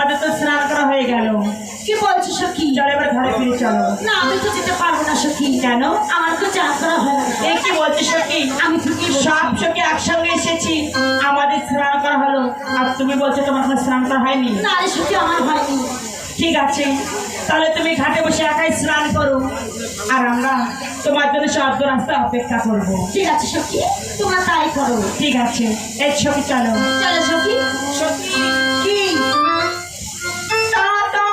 আমাদের তো স্নান করা হয়ে গেল। কি বলছো সখী? চলো এবার ঘরে ফিরে চলো। না আমি তো যেতে পারবো না সখী। কেন? আমার তো চান করা হয় না। এই কি বলছো সখী? আমি ঠিকই বলছি। সব সখী একসঙ্গে এসেছি, আমাদের স্নান করা হলো, আর তুমি বলছো তোমার কোনো স্নান করা হয়নি। না রে সখী, আমার হয়নি। ঠিক আছে, তাহলে তুমি ঘাটে বসে একাই স্নান করো, আর আমরা তোমার জন্য সব রাস্তা অপেক্ষা করবো। ঠিক আছে সখী, তোমরা তাই করো। ঠিক আছে, এই সখী চলো। চলো সখী। সখী কি? টাটা,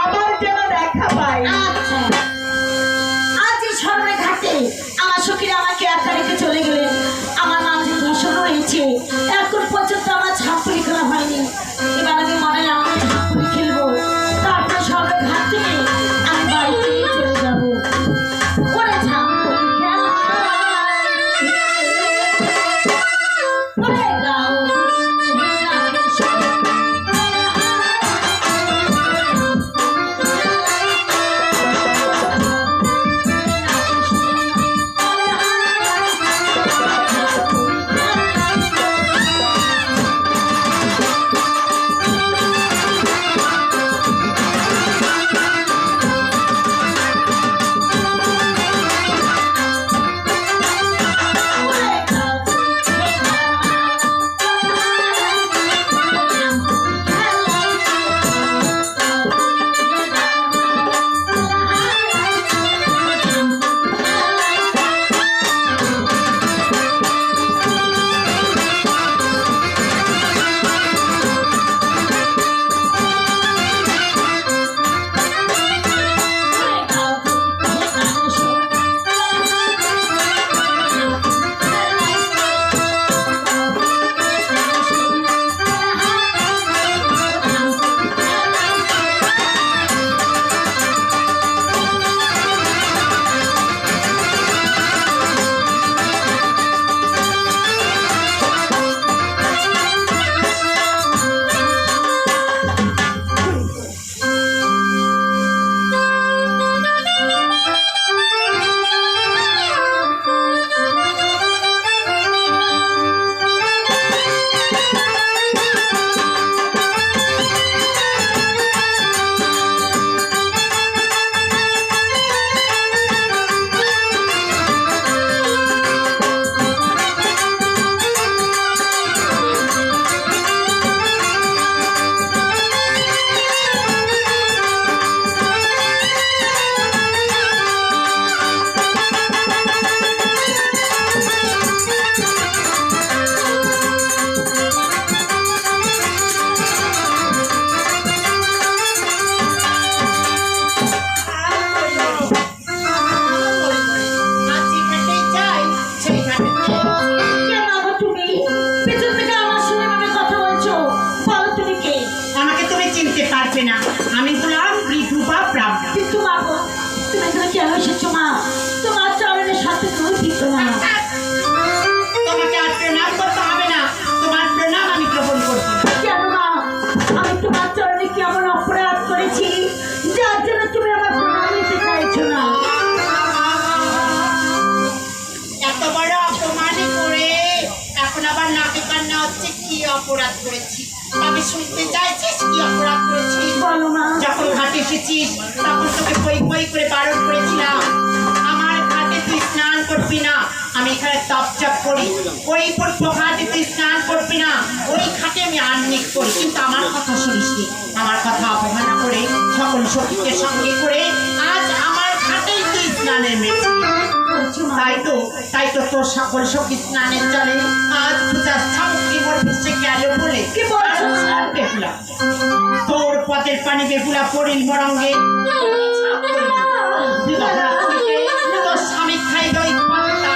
আবার যেন দেখা পাই। আচ্ছা, আজ এই ঝরনা ঘাটে আমার সখীরা আমাকে একা রেখে চলে গেলেন। আমার নাম যে ধর্ষণ হয়েছে, এখন পর্যন্ত আমার ঝাঁপুরি খেলা হয়নি। এবার আমি মনে হয় আমার ঝাঁপুরি খেলবো, তারপর ঝরনা ঘাট থেকে আমি বাড়িতে চলে যাবো। ওরে ঝাঁপুরি খেলা, ওরে গাও অপরাধ করেছি? আমি শুনতে চাইছিস কি অপরাধ করেছি? বলো না। যখন ঘাটে এসেছিস তখন তোকে বই বই করে বারণ করেছিলাম আমার ঘাটে তুই স্নান করবি না। আমি এখানে তপচাপ করি, ওই ঘাটে তুই স্নান করবি না, ওই ঘাটে আমি আর্নিক করি, কিন্তু আমার কথা শুনিস নি। আমার কথা অবহেলা করে সকল সখীকে সঙ্গে করে আজ আমার ঘাটেই তুই স্নানের মেয়েছি। তাই তো তোর সকল সখী স্নানের জলে আজ পূজার সামগ্রী মোর ভেসে গেল বলে কি বলছো? দেখলাম তোর পথের পানি বেগুলা পড়িল মরঙ্গে, তোর স্বামী খাই দই পাতা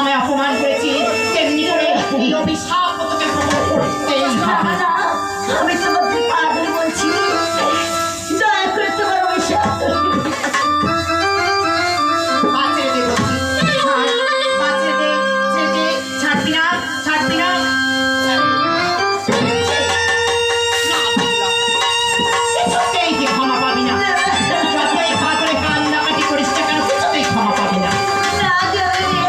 আমায় অপমান করেছিস তেমনি করে এই অভিশাপ তোকে ভোগ করতেই হবে। না, আমি তোমাকে পা ধরে বলছি দয়া করে তোমার ওই সাথে পা ছেড়ে দে বলছি। ছাড়, পা ছেড়ে দে, ছেড়ে দে, ছাড়বি না, ছাড়বি না। না, বললাম। কিছুতেই তুই ক্ষমা পাবি না। যতই পা ধরে কান্নাকাটি করিস না কেন, কিছুতেই ক্ষমা পাবি না। না, জননী।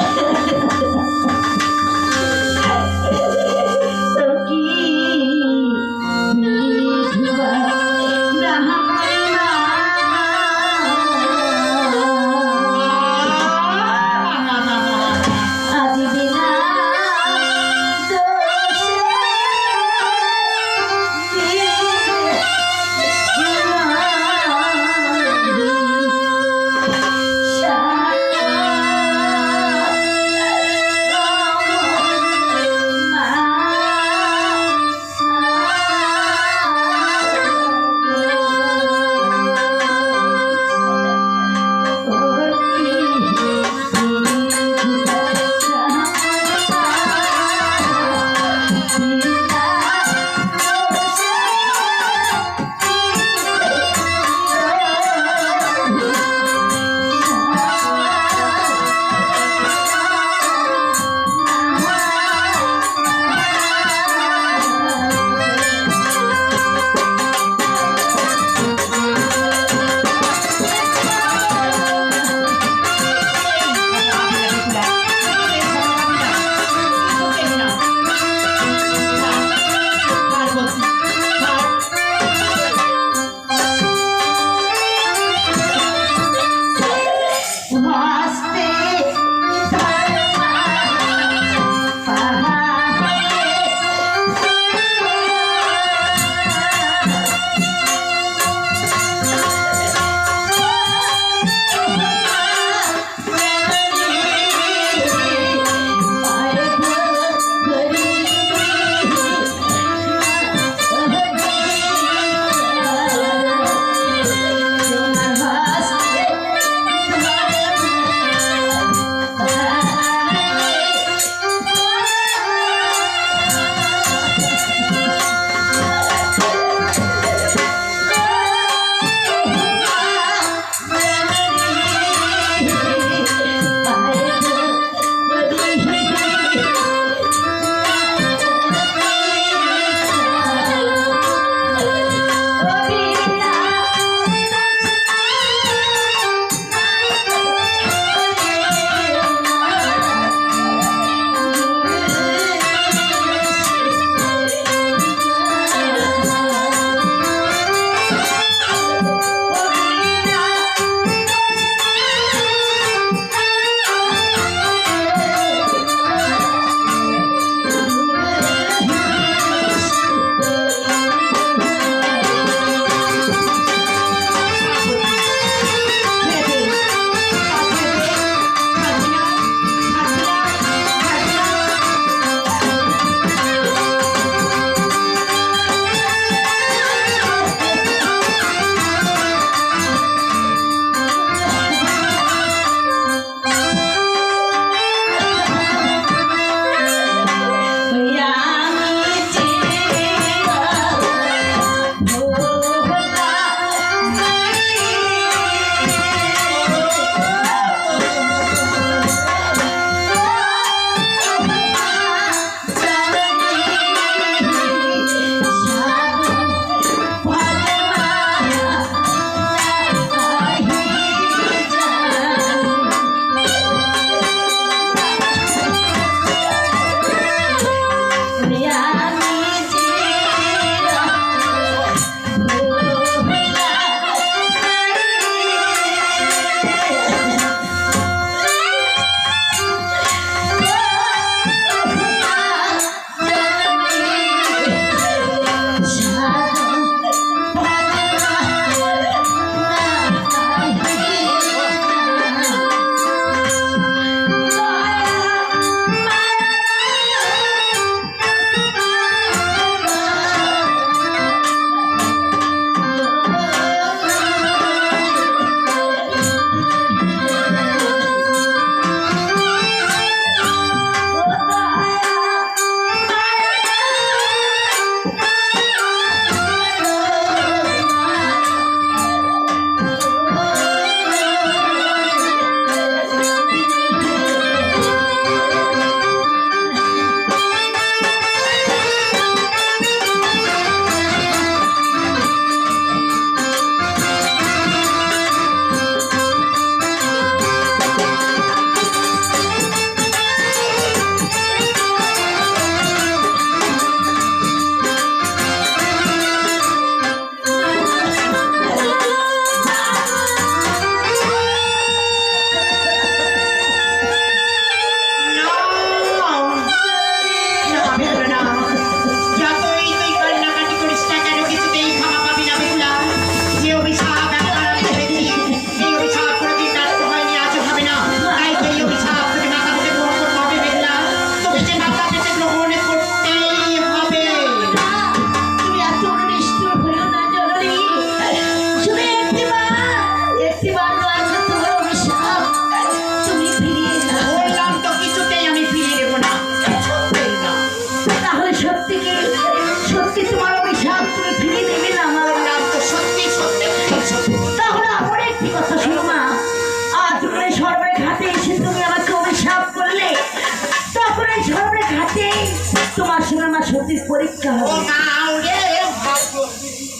সতীর পরীক্ষা ও হবে। মা রে ভাগ্য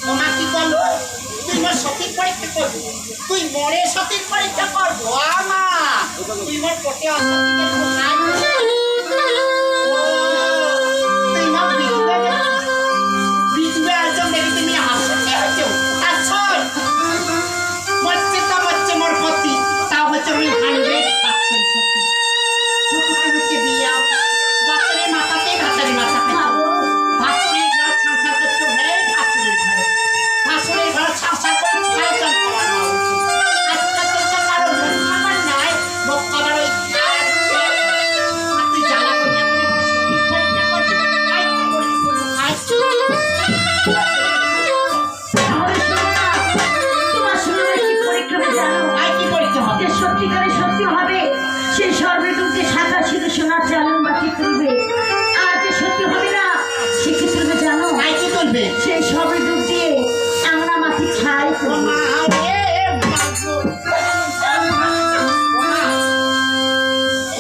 ও মা কি বলো তুই মোর সতীর পরীক্ষা করবি তুই মরে সতীর পরীক্ষা করবো আমা তুই মোর পটে অসতীকে কোথায় তুই মোর বিধবে একজন দেখি তুমি হাসতে হচ্ছে আচ্ছা মরছে তা মরছে মোর পতি তা হচ্ছে আমি 100% সত্যি ছোটটা হচ্ছে বিয়া বাচ্চাদের মাথাতে ভাতারি মাথা খাইছো ভাসুরের ঘর সংসার করছো হে ভাসুরের ঘর সংসার করে ছয় জন খাবার আজকাল তো কারো মন খাবার নাই মুখ খাবার ওই তুই জ্বালা করিয়া করে পরীক্ষা করবি আই তাহলে শোনো না, তোমার শরীরে কি পরীক্ষা হবে জানো? আই কি পরীক্ষা হবে যে সত্যিকারে সত্যি হবে সেই সর্বদূতে শাখা শুধু সোনার চালন বাকি তুলবে, আর যে সত্যি হবে না সে কি তুলবে জানো? আই কি তুলবে সেই সর্বদূত দিয়ে আমরা মাটি ছাই ও করবো। মা রে বাবু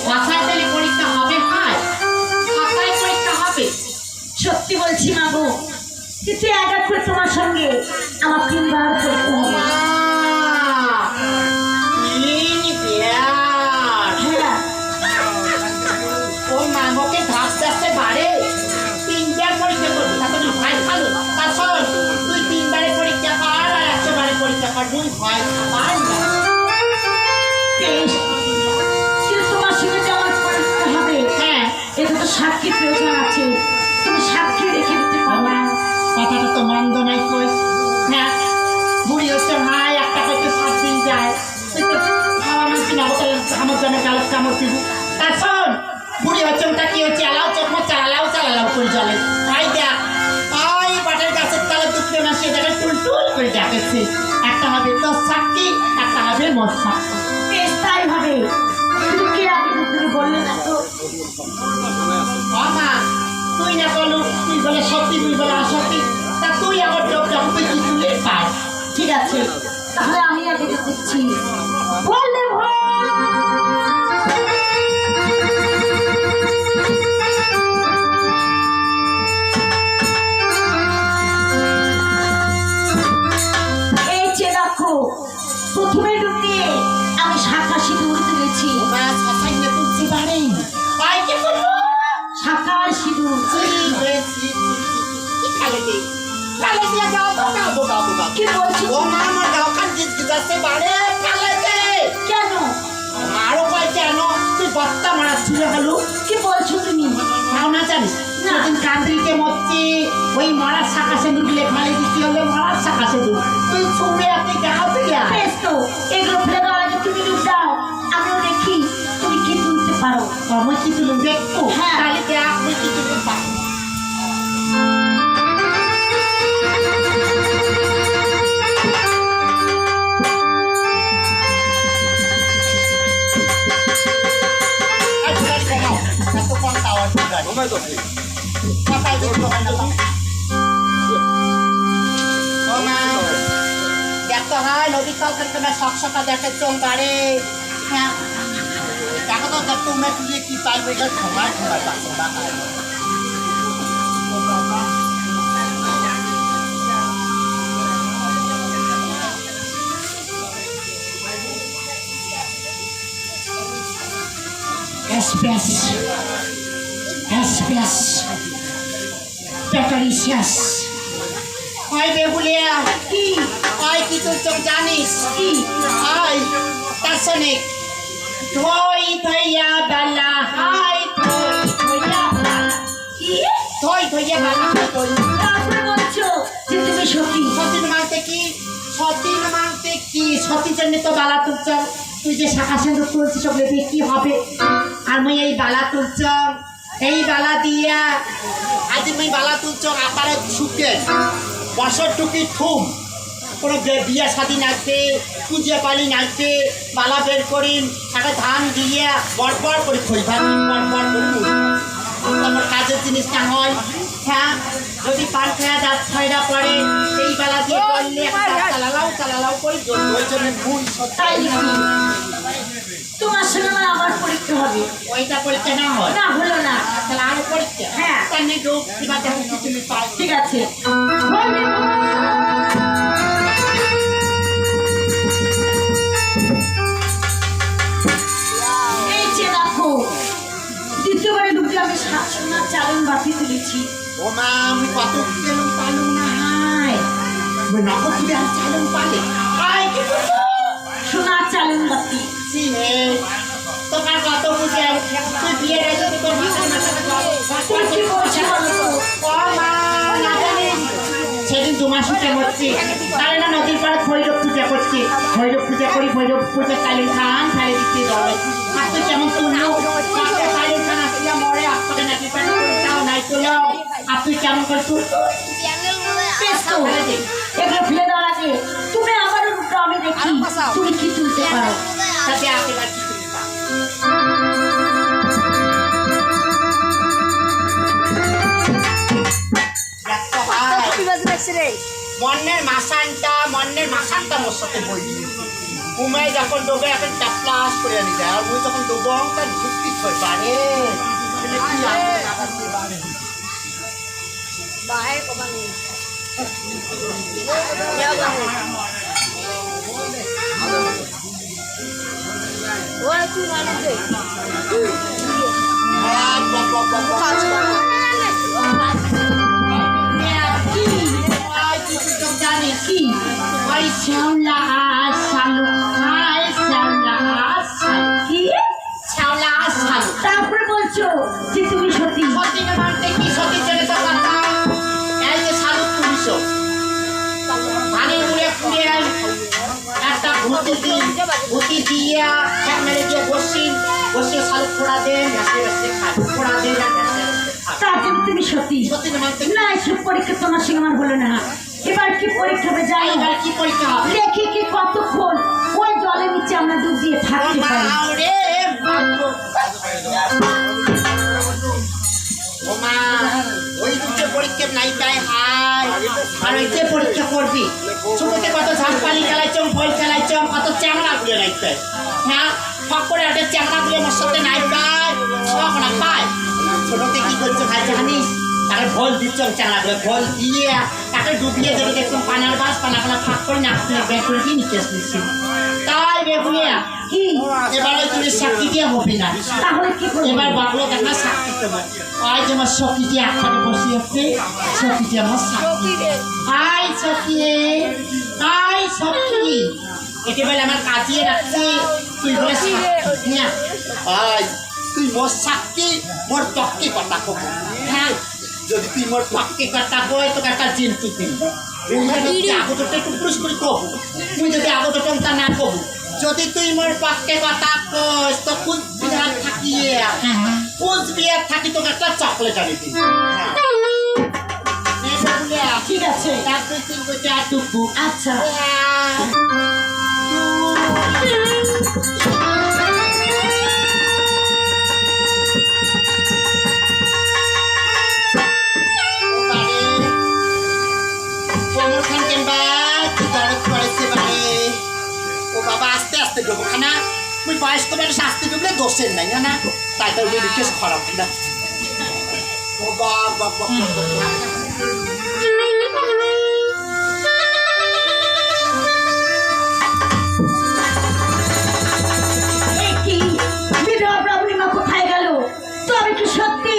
ভাষায় তাহলে পরীক্ষা হবে হয় ভাষায় পরীক্ষা হবে সত্যি বলছি মা গো, কিন্তু এক এক করে তোমার সঙ্গে আমার 3 বার করতে হবে। হ্যাঁ, ও মামকে ধাপ দাসে বাড়ে 3বার পরীক্ষা করবি তা তো ভাই ভালো তা শোন তুই 3বারে পরীক্ষা কর আর 100বারে পরীক্ষা কর দুই ভয় খাবার না বেশ। কিন্তু তোমার সঙ্গে যে আমার পরীক্ষা হবে, হ্যাঁ এটা তো সাক্ষী প্রয়োজন আছে, তুমি সাক্ষী রেখে দিতে পারবে। কথাটা তো মন্দ নাই কই হ্যাঁ বুড়ি হচ্ছে ভাই একটা করতে 7 দিন যায় তুই তো খাওয়া মানছি না আমার জন্য কালো কামড় দিব তা শোন বুড়ি হচ্ছে ওটা কি হচ্ছে এলাও চকমো চালাও করে চলে ভাই দেখ ওই বাটের গাছের তলে দুঃখে না সে জায়গায় টুল করে ডাকেছে একটা হবে তোর সাক্ষী একটা হবে মোর সাক্ষী বেশ তাই হবে। তুমি কি আগে তুমি বললে না তো? মা তুই না বলো তুই বলে সত্যি তুই বলে অসত্যি তা তুই আবার যখন তুই কি তুলে পাই ঠিক আছে, তাহলে আমি আগে দিচ্ছি। বললে ভয়। এই যে দেখো, প্রথমে ডুব দিয়ে আমি শাখা সিঁদুর তুলেছি। ওরা সাসাইন্য তুলছি বাড়ি ভাই কি করবো শাখা আর সিঁদুর। কি খালে দি কালে দিয়ে যাও দাও কি বলছি? ও মা আমার দোকান যাচ্ছে বাড়ি কালে দে কেন? আরো কয় কেন তুই বস্তা মারাচ্ছিল হলো কি বলছো তুমি? তাও না জানিস না। সেদিন কান্দ্রিকে মরছি ওই মরার শাখা সেঁদুর গুলে খালি দিচ্ছি হলো মরার শাখা সেঁদুর তুই ছুঁড়ে আপনি গাও দিয়া বেশ তো, এগুলো ফেলে দেওয়ার আগে তুমি ডুব দাও, আমিও দেখি তুমি কি তুলতে পারো। আমি কি তুলুম দেখতো হ্যাঁ। তাহলে দেখ আমি কি তুলতে পারি দেখতে হয় নদীর তল থেকে তোমার সকা দেখে চোখ বাড়ে হ্যাঁ দেখো তো তোমরা কি তাই বলে সময় পাচ্ছ না হয় বেগুলিয়া কি হয় কি তুই চোখ জানিস কি হয় তার সঙ্গে ধই ধইয়া বেলা হাই ধই ধইয়া বেলা কি ধই ধইয়া বেলা ধই তারপরে বলছো যে তুমি সখী। সতীন মানতে কি সতীন মানতে কি সতী জন্য তো বালা তুলছ তুই যে শাখা সেন্দুর তুলছিস ওগুলো দিয়ে কি হবে আর মুই এই বালা তুলছ এই বালা দিয়া আজ মুই বালা তুলছ আপারে শুকে বছর টুকি ঠুম কোনো বিয়ে শাদি নাচবে পুজো পালি নাচবে বালা বের করি একটা ধান দিয়ে বড় করে খই ধান বড় করে আমার কাজের জিনিস না হয় হ্যাঁ যদি পান খেয়া দাঁত ছয়টা পড়ে এই বেলা দিয়ে বললে চালালাও করে ওই জন্য ভুল তাই নাকি? তোমার সঙ্গে আমার আবার পরীক্ষা হবে। ওইটা পরীক্ষা না হয় না হলো না, তাহলে আরো পরীক্ষা হ্যাঁ। তার নিয়ে যোগ এবার দেখো কি তুমি পাই ঠিক আছে এই যে দেখো দ্বিতীয়বারে ঢুকে আমি সোনার চালন বাতি তুলেছি ও মা আমি কত গেলাম পালুম না হাই ওই নগদ তুমি আর চালন পালে আয় কি সোনার চালন বাতি চিনে তোমার কত বুঝে তুই বিয়ে রেখে তোর মাথায় তুমি কি বলছো বলো তো? ও মা না জানি সেদিন 2 মাস উঠে হচ্ছে তাহলে না নদীর পাড়ে ভৈরব পূজা করছে ভৈরব পূজা করি ভৈরব পূজা কালীন খান ফেলে দিচ্ছে জলে আর তুই কেমন তুললো কালীন খান আসলে মরে আপনাকে নাকি তাও নাই তুলো আর তুই কেমন করছো বেশ তো, এগুলো ফেলে দেওয়ার আগে তুমি আবারও রূপটা আমি দেখি তুমি কি তুলতে পারো তাতে আশীর্বাদ কি তুমি পাও দেখো ভাই, মনের মাসানটা মোর সাথে বলি উমায় যখন ডোবে এখন চাপলাস করে আনি যায় আর ওই যখন ডোবো তার ঢুকি থই পারে জানি কি ওই শ্যাওলা শালু হাই শ্যাওলা শালু কি শ্যাওলা শালু তারপরে বলছো যে তুমি সত্যি সতী না মানতে কি সতী ছেড়ে তো কথা এই যে শালু তুলিস ধানের মুড়ে পুড়ে একটা ঘুটি দিয়া এক মেরে দিয়ে বসিয়ে শালু ফোড়া দেন ঘাসে ঘাসে খায় ফোড়া দেন আর ঘাসে ঘাসে খায় তার জন্য তুমি সত্যি সতী না মানতে না এসব পরীক্ষা তোমার সঙ্গে আমার হলো না এবার কি পরীক্ষা হবে জানো এবার কি পরীক্ষা হবে দেখি কি কতক্ষণ ওই জলের নিচে আমরা ডুব দিয়ে থাকতে পারি রে ও মা ওই দুটো পরীক্ষা নাই তাই হাই আর ওইতে পরীক্ষা করবি ছোটতে কত ঝাঁপ পালি খেলাইছম বল খেলাইছম কত চ্যাংড়া গুলো নাইতে হ্যাঁ ফক করে ওটা চ্যাংড়া গুলো মোর সাথে নাই পায় শখ না পায় ছোটতে কি করছো ভাই জানিস তাকে ভোল দিচ্ছম চ্যাংড়া গুলো ভোল দিয়ে তাকে ডুবিয়ে দেবে দেখতাম পানার বাস পানা ফাঁক করে নাচতে ব্যাগ করে দিয়ে নিচে আসতেছি তাই বেগুনিয়া কি এবারে তুমি সাক্ষী দিয়ে হবে না তাহলে কি করবো এবার বাবলো দেখা সাক্ষী তোমার আজ আমার সখী যে একসাথে বসে আছে সখী যে আমার সাক্ষী আই সখী আই সখী একে বলে আমার কাজিয়ে রাখছে তুই বলে সাক্ষী হ্যাঁ আই তুই মোর সাক্ষী মোর পক্ষে কথা কব হ্যাঁ যদি তুই মোর পক্ষে কথা কই তোকে একটা জিনতু দিন আগত একটু পুরুষ করে কব তুই যদি আগত তা না কব যদি তুই মোর পক্ষে কথা কস তো কুচবিহার থাকিয়ে কুচবিহার থাকি তোকে একটা চকলেট আনি দিই ঠিক আছে তার তুই তিন বছর আর টুকু আচ্ছা আস্তে আস্তে ডুবো খানা তুই বয়স্ক মানুষ আস্তে ডুবলে দোষের নাই না তাই তো রিকেশ খারাপ না ও বাবা কি বিধবা প্রবলেমা কোথায় গেল তো আমি কি সত্যি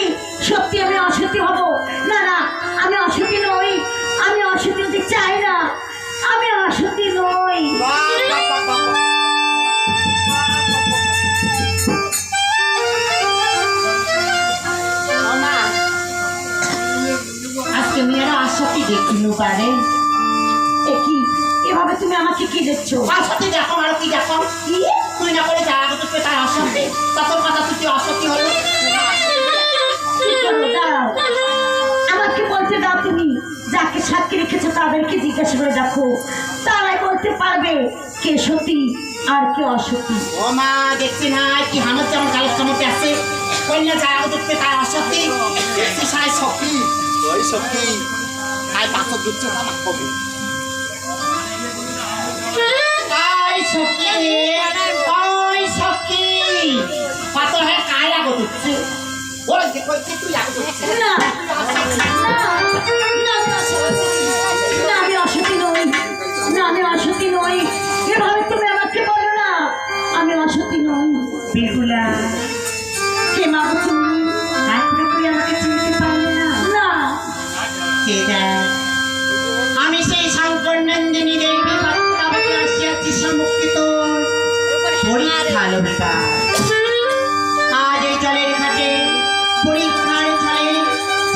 সত্যি আমি অসত্যি হব না না আমি অসত্যি নই আমি অসত্যি হতে চাই না আমি অসত্যি নই আজকে মেয়েরা আসতি দেখিনু পারে কি এভাবে তুমি আমাকে কি দেখছো আসতি দেখো আরো কি দেখো কি তুই না করে যা আগত তাই আসতি তখন কথা তুই আসতি হলো কি করবো? দাঁড়াও আমাকে বলতে দাও তুমি যাকে সাক্ষী রেখেছো তাদেরকে জিজ্ঞাসা করে দেখো তারাই বলতে পারবে কে সত্যি আর কে অসত্যি ও মা দেখছি না কি হামত যেমন কালের চমকে আছে কন্যা যা আগত তাই আসতি দেখছি সাই সখী ওই সখী তাই পাথর দুধছে আমার কবি ওই সখী পাথর হয়ে কায় আগত উঠছে ওই যে কইছি তুই আগে বলছিস। না না আমি অসতী নই, না আমি অসতী নই, এভাবে তুমি আমাকে বলো না, আমি অসতী নই। বেহুলা, কে মাগো তুমি? এখনো তুই আমাকে চিনতে পারলি না? না আমি সেই শঙ্কর নন্দিনী দেবী ভক্তাবতী আসিয়াছি সম্মুখে তোর পরীক্ষা লবিকা। আজ এই জলের ঘাটে পরীক্ষার ছলে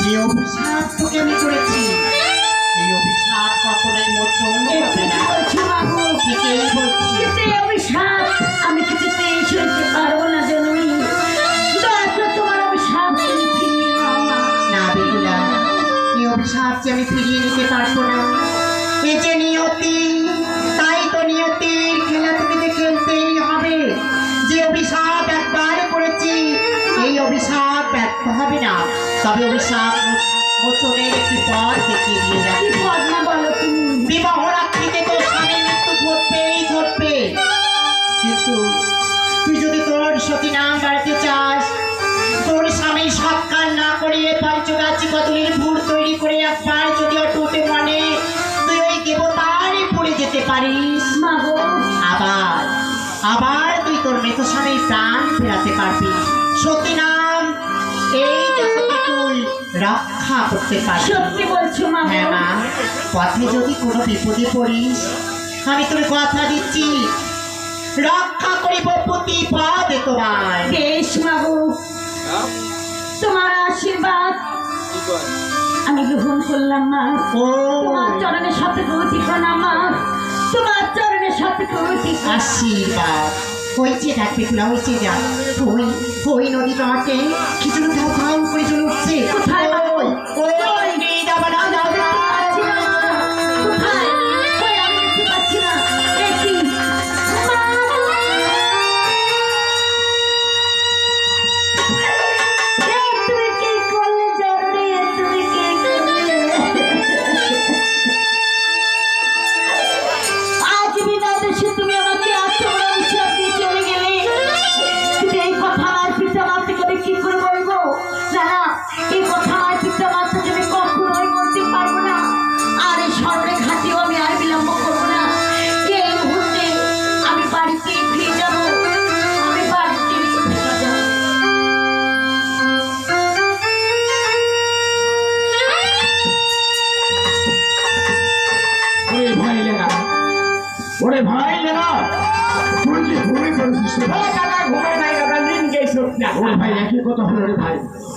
যে অভিশাপ তোকে আমি করেছি, এই অভিশাপ কখনোই মোচন হবে না। বলছো মাগো, ঠিকই বলছি। কিন্তু এই অভিশাপ আমি কিছুতেই সইতে পারবো না জননী, দয়া করে তোমার অভিশাপ তুমি ফিরিয়ে নাও মা। না বেহুলা, এই অভিশাপ যে আমি ফিরিয়ে নিতে পারবো না। এই যে নিয়তি, তাই তো নিয়তির খেলা তোকে যে খেলতেই হবে। যে অভিশাপ একবার করেছি, এই অভিশাপ ব্যর্থ হবে না। তবে অভিশাপ মোচনের একটি পথ দেখিয়ে দিয়ে কি যাচ্ছে। পদ্মা বলো তুমি? বিবাহ রাত্রিতে তোর স্বামীর মৃত্যু ঘটবেই ঘটবে। কিন্তু তুই যদি তোর সতী নাম বাড়াতে চাস, তোর স্বামীর সৎকার না করিয়ে পঞ্চগাছি কদলের ভুল তৈরি করে একবার যদি অটুটে মনে তুই ওই দেবতারই পড়ে যেতে পারিস, মাগো আবার আবার তুই তোর মৃত স্বামীর প্রাণ ফেরাতে পারবি। সতী নাম এই জগতে তুই রক্ষা করতে পারবি। সত্যি বলছো মাগো? হ্যাঁ মা, পথে যদি কোনো বিপদে পড়িস, আমি তোর কথা দিচ্ছি রক্ষা করিব প্রতি পদে তোমায়। বেশ মাগো, তোমার আশীর্বাদ আমি গ্রহণ করলাম মা। ও তোমার চরণের সাথে গতি প্রণাম মা, তোমার চরণের সাথে গতি আশীর্বাদ হয়েছে। দেখ বেহুলা, হয়েছে যা ওই ওই নদী তোমাকে কিছু ধাও ধাও করে চলে উঠছে। কোথায় মা? ওই ওই যাবা না, যাও না। পাচ্ছি না মা। কোথায়? কই আমি দেখতে পাচ্ছি না। এ কি? মা! এ তুমি কি করলে জননী? এ তুমি কি করলে? আজ বিনা দোষে তুমি আমাকে এত বড় অভিশাপ দিয়ে চলে গেলে। কিন্তু এই কথা আমার পিতা মাতাকে আমি কি করে বলবো? না না, এই কথা আমার পিতা মাতাকে আমি কখনোই বলতে পারবো না। আর এই শহরে ঘাটেও আমি আর বিলম্ব করবো না। এই মুহূর্তে আমি বাড়িতে ফিরে যাবো, আমি বাড়িতে ফিরে যাবো। ওরে ভাই লেগা, ওরে ভাই লেগা, তুই কি ঘুমিয়ে পড়েছিস রে ভাই? দাদা ঘুমাই নাই দাদা, নিন গেছো না। ওরে ভাই একই কথা হলো রে ভাই।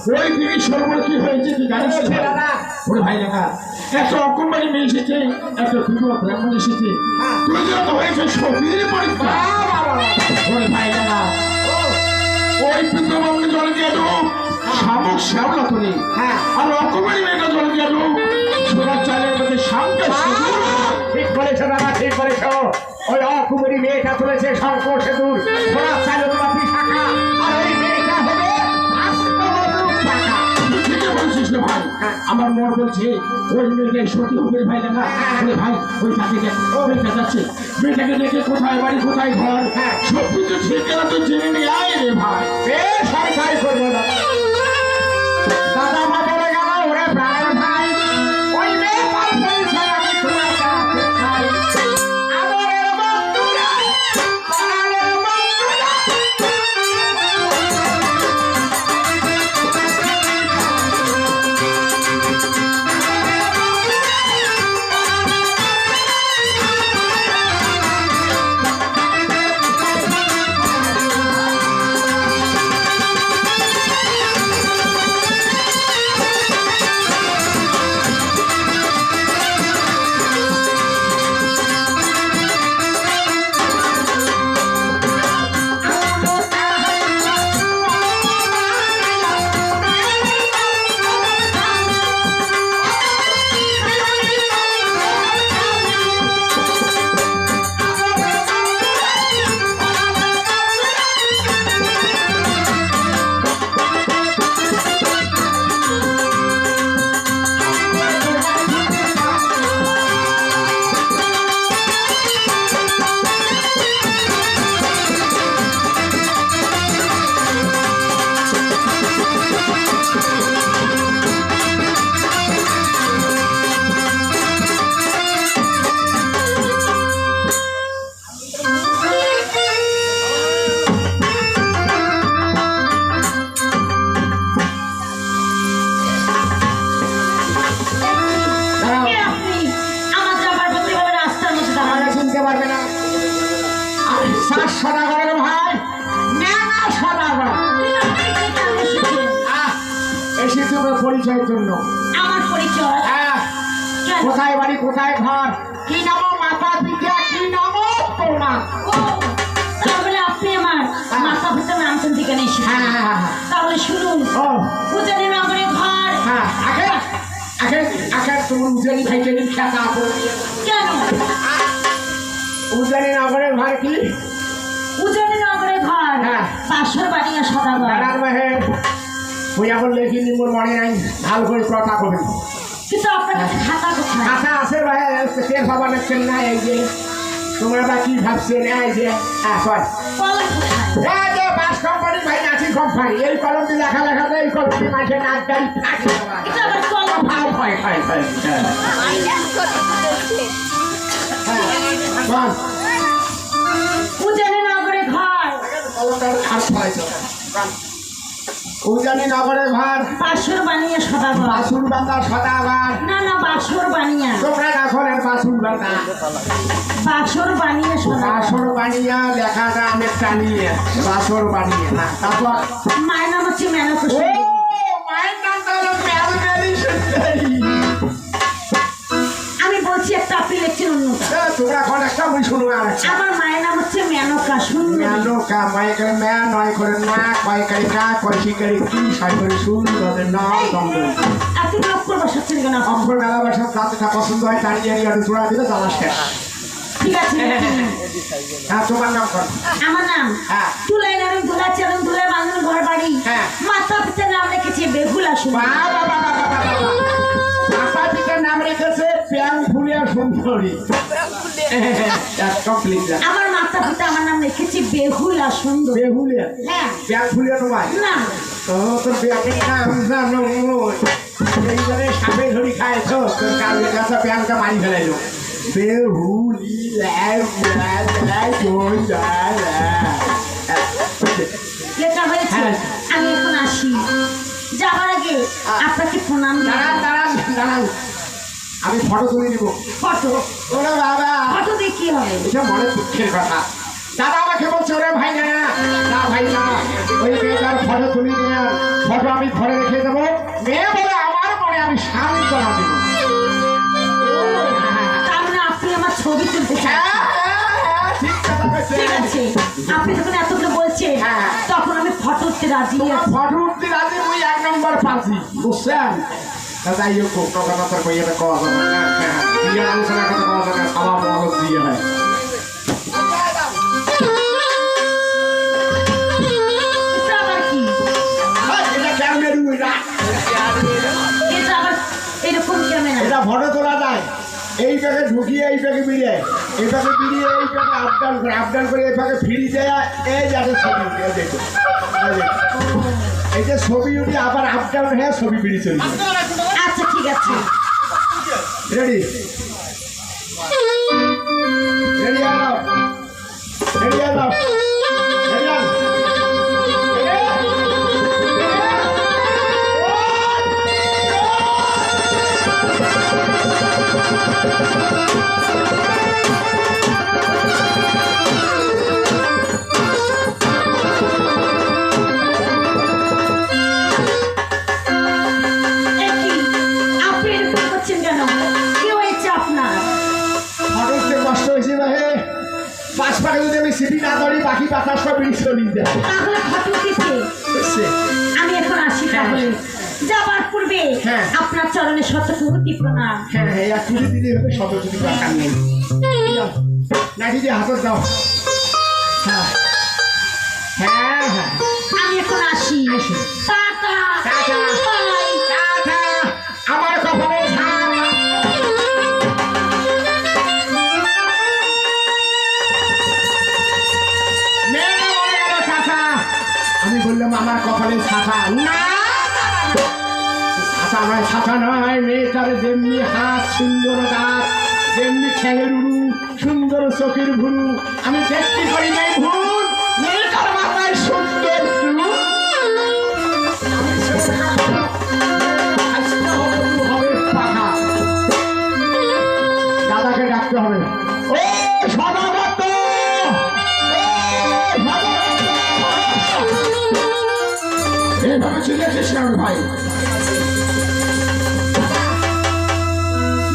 ওই দিকে সর্বর কি হয়েছে কি জানিস তো ভাই? দাদা। ওরে ভাই লেগা, এত অকুমারী মেয়ে এসেছে, এত বিবাহ ব্রাহ্মণ এসেছে, তুই যত হয়েছে সতীর পরীক্ষা। ওরে ভাই লেগা, ওই পিতৃমামনি জল দিয়ে ডুব, শামুক শ্যামলা তুলি, আর অকুমারী মেয়েটা জল দিয়ে ডুব, ছোড়া চালের মধ্যে শামটা সিঁদুর। ঠিক বলেছো দাদা, ঠিক বলেছো। ওই অকুমারী মেয়েটা তুলেছে শঙ্কর সেতুর ঘোড়া চালুর বাপি শাখা, আর ওই মেয়েটা হবে আস্তমধুর শাখা। ঠিকই বলছিস রে ভাই। আমার মন বলছে ওই মেয়েটাই সত্যি হবে ভাই লেগা। ওরে ভাই, ওই তাকে দেখ, মেয়েটা যাচ্ছে, মেয়েটাকে দেখে কোথায় বাড়ি কোথায় ঘর সব কিছু ঠিকানা তো জেনে নিয়ে আয় রে ভাই। বেশ, আমি তাই করবো দাদা। দাদা মা বলে গেল, ওরে প্রাণের ভাই, ওই মেয়ে পার পরিচয় আমি তোমার কাছে চাই। আদরের বন্ধুরা, প্রাণের বন্ধুরা। সদাগরের ভাই না সদাগর এসে তোমার পরিচয়ের জন্য। আমার পরিচয় হ্যাঁ, কেন? কোথায় বাড়ি কোথায় ঘর কি নাম মাতা পিতা কি নাম তোমার? ও, তাহলে আপনি আমার মাথা পিতা নামছেন থেকে এসে হ্যাঁ হ্যাঁ হ্যাঁ তাহলে শুনুন ও পূজারী নগরে ঘর হ্যাঁ আগে আগে আগে তোমার উজানি ভাইকে খেতা আপো কেন? উজানি নগরের ঘর কি? পূজারী নগরে ঘর হ্যাঁ। বাসর বাড়িয়া সদাগর দাঁড়ার বাহে হইয়া বললে কি নিমুর মনে নাই ভালো করে কথা কবেন। কিন্তু আপনার কাছে খাতা কোথায়? আশা আছে ভাই শের ভাবা দেখছেন না এই যে তোমরা বা কি ভাবছেন এই যে হ্যাঁ সরি কলম কোথায়? এই যে বাস কোম্পানি ভাই নাচি কোম্পানি এই কলম দিয়ে লেখা লেখা দেয় এই কোম্পানি মাঝে নাচ গাড়ি থাকে এটা আবার কলম ভাই ভাই ভাই ভাই বল পূজারী নগরে ঘর কলমটা আর ফলাইছো উজানি নগরের ঘর বাসর বানিয়া সদাগর বাসুর বান্দা সদাবার না না বাসর বানিয়া তোমরা এখন বাসুর বান্দা বাসর বানিয়া সদাগর বাসর বানিয়া লেখাটা আমি টানিয়ে বাসর বানিয়ে না তারপর মায়ের নাম হচ্ছে মেনকা ও সুন্দরী। মায়ের নাম হলো মেলমেলি সুন্দরী। আমি বলছি একটা আপনি লিখছেন অন্যটা তোমরা এখন একটা বই শুনো আর আমার মায়ের নাম হচ্ছে মেনকা সুন্দরী। মেনকা মায়ে করে মে নয় করে না কয় করে কা কয় শিকারি কি ছয় করে সুন্দর না সুন্দরী আপনি অক্ষর বসাচ্ছেন কেন? অক্ষর মেলা বাসার যাতে পছন্দ হয় তার ইয়ে আর জোড়া দিলে জ্বালা শেষ। ঠিক আছে হ্যাঁ তোমার নাম কর আমার নাম হ্যাঁ। তুলাই নাম ধুলা চরণ ধুলা বাংলার ঘর বাড়ি হ্যাঁ। মাতা পিতার নাম রেখেছে বেহুলা সুন্দরী। বাবা বাবা বাবা বাবা মাতা পিতার নাম রেখেছে প্যাং ফুলিয়া সুন্দরী কমপ্লিট আমার মাতা পিতা আমার নাম রেখেছে বেহুলা সুন্দরী। বেহুলিয়া হ্যাঁ প্যাং ফুলিয়া নয় না তোর প্যাংয়ের নাম জানো এইবারে সাপে ধরি খাইছ তোর কালের কাছে প্যাংটা মারি ফেলাইলো লেখা হয়েছে হ্যাঁ। আমি এখন আসি যাবার আগে আপনাকে প্রণাম দাঁড়ান দাঁড়ান দাঁড়ান আমি ফটো তুলে নিব ফটো ওরে বাবা ফটো দিয়ে কি হবে? এটা মনে দুঃখের কথা দাদা আমাকে বলছে ওরে ভাই না না ভাই না ওই মেয়েটার ফটো তুলি নিয়ে ফটো আমি ঘরে রেখে দেবো মেয়ে বলে আমার মনে আমি স্বামী করা দেবো তার মানে আপনি আমার ছবি তুলতে চান? ঠিক কথা বলছে ঠিক আছে আপনি যখন এতগুলো বলছেন হ্যাঁ। তখন আমি ফটো উঠতে রাজি আছি। ফটো উঠতে রাজি ওই 1 নম্বর পাচ্ছি বুঝছেন যাই হোক কথা কথা কই এটা কওয়া যাবে না বিয়ে আলোচনা কথা কওয়া যাবে না খাওয়া বলো দিয়ে হয় এটা আবার কি? এটা ক্যামেরা রুইলা এটা আবার এরকম ক্যামেরা? এটা ফটো তোলা যায় এই প্যাকে ঢুকিয়ে এই প্যাকে বেরিয়ে এই প্যাকে বেরিয়ে এই প্যাকে আপডাউন করে এই প্যাকে ফিরি দেয় এই যাতে ছবি উঠে এই দেখো এই যে ছবি উঠে আবার আপডাউন হয়ে ছবি বেরিয়ে চলে আচ্ছা ঠিক আছে রেডি রেডি আলো রেডি আলো রেডি আলো এ কি? আপনি এরকম করছেন কেন? কি হয়েছে আপনার? ফটোতে কষ্ট হয়েছে ভাই পাঁচ পাকে যদি আমি সিটি না ধরি বাকি পাতা সব বেরিয়ে চলে যায় তাহলে ফটো উঠেছে বুঝছে আমি এখন আসি তাহলে যাবার পূর্বে হ্যাঁ। আপনার চরণে শত কোটি প্রণাম। হ্যাঁ হ্যাঁ এক পুজো দিদি হবে শত যদি দরকার নেই নাকি যে হাতত দাও হ্যাঁ হ্যাঁ হ্যাঁ আমি এখন আসি আসুন। Tata tata. বাই। টাটা। আমার কপালে ছাপ। মেয়েরা বলে গেল চাচা। আমি বললাম আমার কপালে ছাতা না ছাতা নয় ছাতা নয় মেয়েটার যেমনি হাত সুন্দর গাছ যেমনি ছেলের উড়ু সুন্দর চোখের ভুরু আমি দেখতে করি নাই ভুল মেয়েটার মাথায় সুন্দর চুল। দাদাকে ডাকতে হবে ও সদাগত ভাই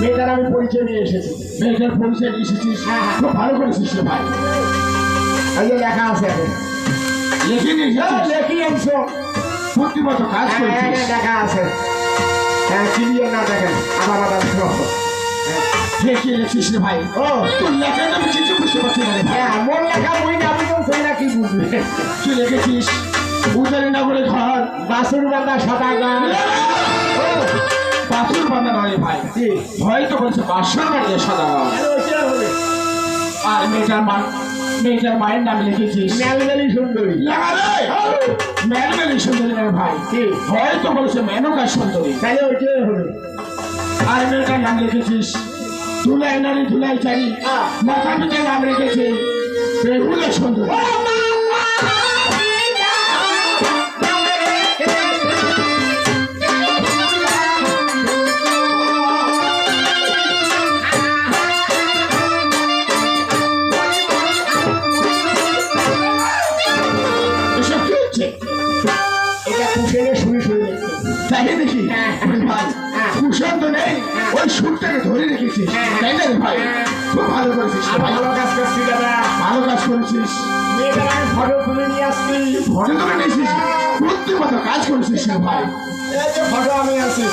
মেয়েটার আমি পরিচয় নিয়ে এসেছি। মেয়েটার পরিচয় নিয়ে এসেছিস হ্যাঁ, হ্যাঁ। খুব ভালো করেছিস রে ভাই এই যে লেখা আছে এখন। লিখে নিয়ে এসেছিস লেখি অংশ বুদ্ধিমতো কাজ করেছিস লেখা আছে। হ্যাঁ, ক্লিয়ার না দেখেন আবার লিখে লিখিস রে ভাই ও তোর লেখাটা আমি কিছু বুঝতে পারছি না রে ভাই হ্যাঁ, মন লেখা বই না, আপনি তো না কি বুঝবে। তুই লিখেছিস উদারি না বলে ঘর বাসুর বান্ধা সদাগর। ও বাছুর বান্ধা নয় রে ভাই জি, হয়তো বলছে বাসর বাড়িয়ে সদা তাহলে ওইটা হবে আর মেয়েটার মায়ের নাম লিখেছিস ম্যালমেলি সুন্দরী। লেখা রে ম্যানমেলি সুন্দরী রে ভাই জি, হয়তো বলছে মেনকা সুন্দরী তাহলে ওইটাই হবে। আর মেয়েটার নাম লিখেছিস ধুলাই নারী ধুলাই চারি হ্যাঁ। মাথা পিঠে নাম রেখেছে বেহুলা সুন্দরী এসব কি হচ্ছে এটা কুশেলে শুয়ে শুয়ে দেখছে। তাই দেখি হ্যাঁ। ভাই হ্যাঁ। কুশল তো নেই ওই সুরটাকে ধরে রেখেছিস হ্যাঁ। তাই না রে ভাই খুব ভালো করেছিস আর ভালো কাজ করছি দাদা। ভালো কাজ করেছিস মেয়েটার আমি ফটো তুলে নিয়ে আসছি। ঘরে ধরে নিয়েছিস বুদ্ধিমতো কাজ করেছিস রে ভাই এই যে ফটো আমি আছি।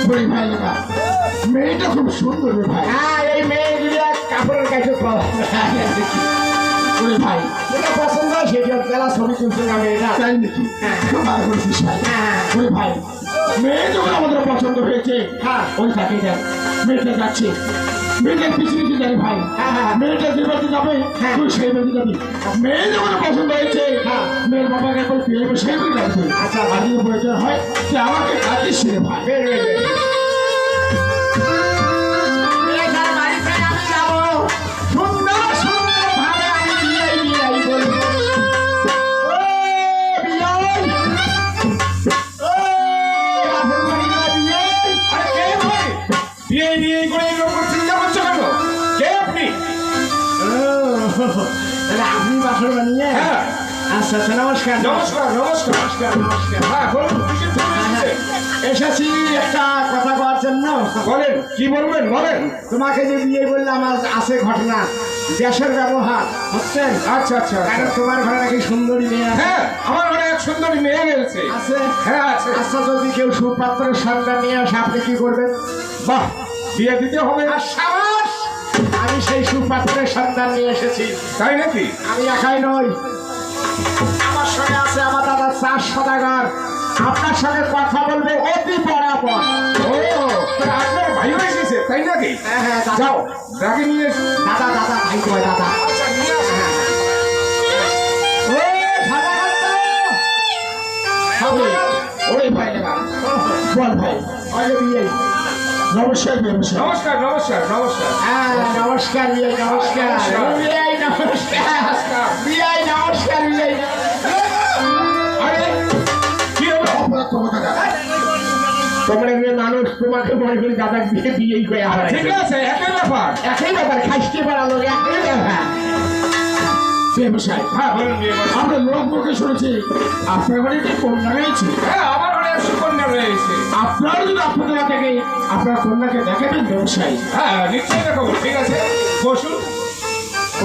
ওরে ভাই লেখা মেয়েটা খুব সুন্দর রে ভাই হ্যাঁ, এই মেয়েগুলো কাপড়ের কাছে পাওয়া যায়। ওরে ভাই যেটা পছন্দ হয় সেটা বেলা ছবি তুলতে যাবে এটা। তাই নাকি হ্যাঁ। খুব ভালো করেছিস ভাই হ্যাঁ। ওরে ভাই মেয়ে যখন আমাদের পছন্দ হয়েছে হ্যাঁ। ওই তাকে দেখ মেয়েটা যাচ্ছে মেয়েটার পিছনে কি যাবে ভাই হ্যাঁ, হ্যাঁ। মেয়েটা যে বাড়িতে যাবে হ্যাঁ। তুই সেই বাড়িতে যাবি মেয়ে যখন পছন্দ হয়েছে হ্যাঁ। মেয়ের বাবাকে একবার ফিরে এবার সেই বাড়ি যাবে আচ্ছা। আর যদি প্রয়োজন হয় যে আমাকে কাটিস রে ভাই বের হয়ে যাবে। মেয়েটার বাড়িতে আমি যাবো। সুন্দর সুন্দর ভাবে আমি বিয়াই বিয়াই বলবো। ও বিয়াই, ও বাপের বাড়িতে বিয়াই। আরে কে ভাই বিয়ে বিয়ে করে এরকম চিন্তা করছো কেন কে আপনি ও, তাহলে আপনি বাসর বানিয়ে? হ্যাঁ। আচ্ছা আচ্ছা, নমস্কার। নমস্কার নমস্কার নমস্কার নমস্কার। হ্যাঁ বলুন কিসের জন্য এসেছেন? এসেছি একটা কথা কওয়ার জন্য। বলেন কি বলবেন বলেন তোমাকে যে বিয়ে বললাম আজ আছে ঘটনা, দেশের ব্যবহার বুঝছেন? আচ্ছা আচ্ছা কারণ তোমার ঘরে নাকি সুন্দরী মেয়ে আছে। হ্যাঁ আমার ঘরে এক সুন্দরী মেয়ে রয়েছে আছে? হ্যাঁ আছে আচ্ছা, যদি কেউ সুপাত্রের সন্ধান নিয়ে আসে আপনি কি করবেন? বাহ বিয়ে দিতে হবে আর সাবাস, আমি সেই সুপাত্রের সন্ধান নিয়ে এসেছি। তাই নাকি আমি একাই নই, আমার সঙ্গে আছে আমার দাদা 4 সদাগর। আপনার সঙ্গে কথা বলবে অতি বরাবর। ও তা আপনার ভাইও এসেছে তাই নাকি হ্যাঁ হ্যাঁ দাদা। যাও ডাকে নিয়ে এসো দাদা দাদা ভাই কয় দাদা। আচ্ছা নিয়ে আসো ও সদাগর তো। সদাগর। ওরে ভাই লাগা বল ভাই আগে বিয়ে। নমস্কার নমস্কার নমস্কার নমস্কার নমস্কার হ্যাঁ নমস্কার বিয়ে, নমস্কার বিয়ে, নমস্কার বিয়ে, নমস্কার বিয়ে। আরে কি হলো অপরাধ তোমাকে দাদা তোমরা মেয়ে মানুষ, তোমাকে মনে করি দাদা বিয়ে বিয়েই করে হয়। ঠিক আছে একই ব্যাপার একই ব্যাপার, খাইতে পারা লোক একই ব্যাপার। ব্যবসায় হ্যাঁ বলুন বিয়ে বলুন। আমরা লোক মুখে শুনেছি আপনার বাড়ি কি কন্যা রয়েছে হ্যাঁ আমার ঘরে এক সুকন্যা রয়েছে। আপনার যদি আপনাদের থেকে আপনার কন্যাকে দেখাবেন ব্যবসায়ী হ্যাঁ নিশ্চয়ই দেখাবো। ঠিক আছে বসুন।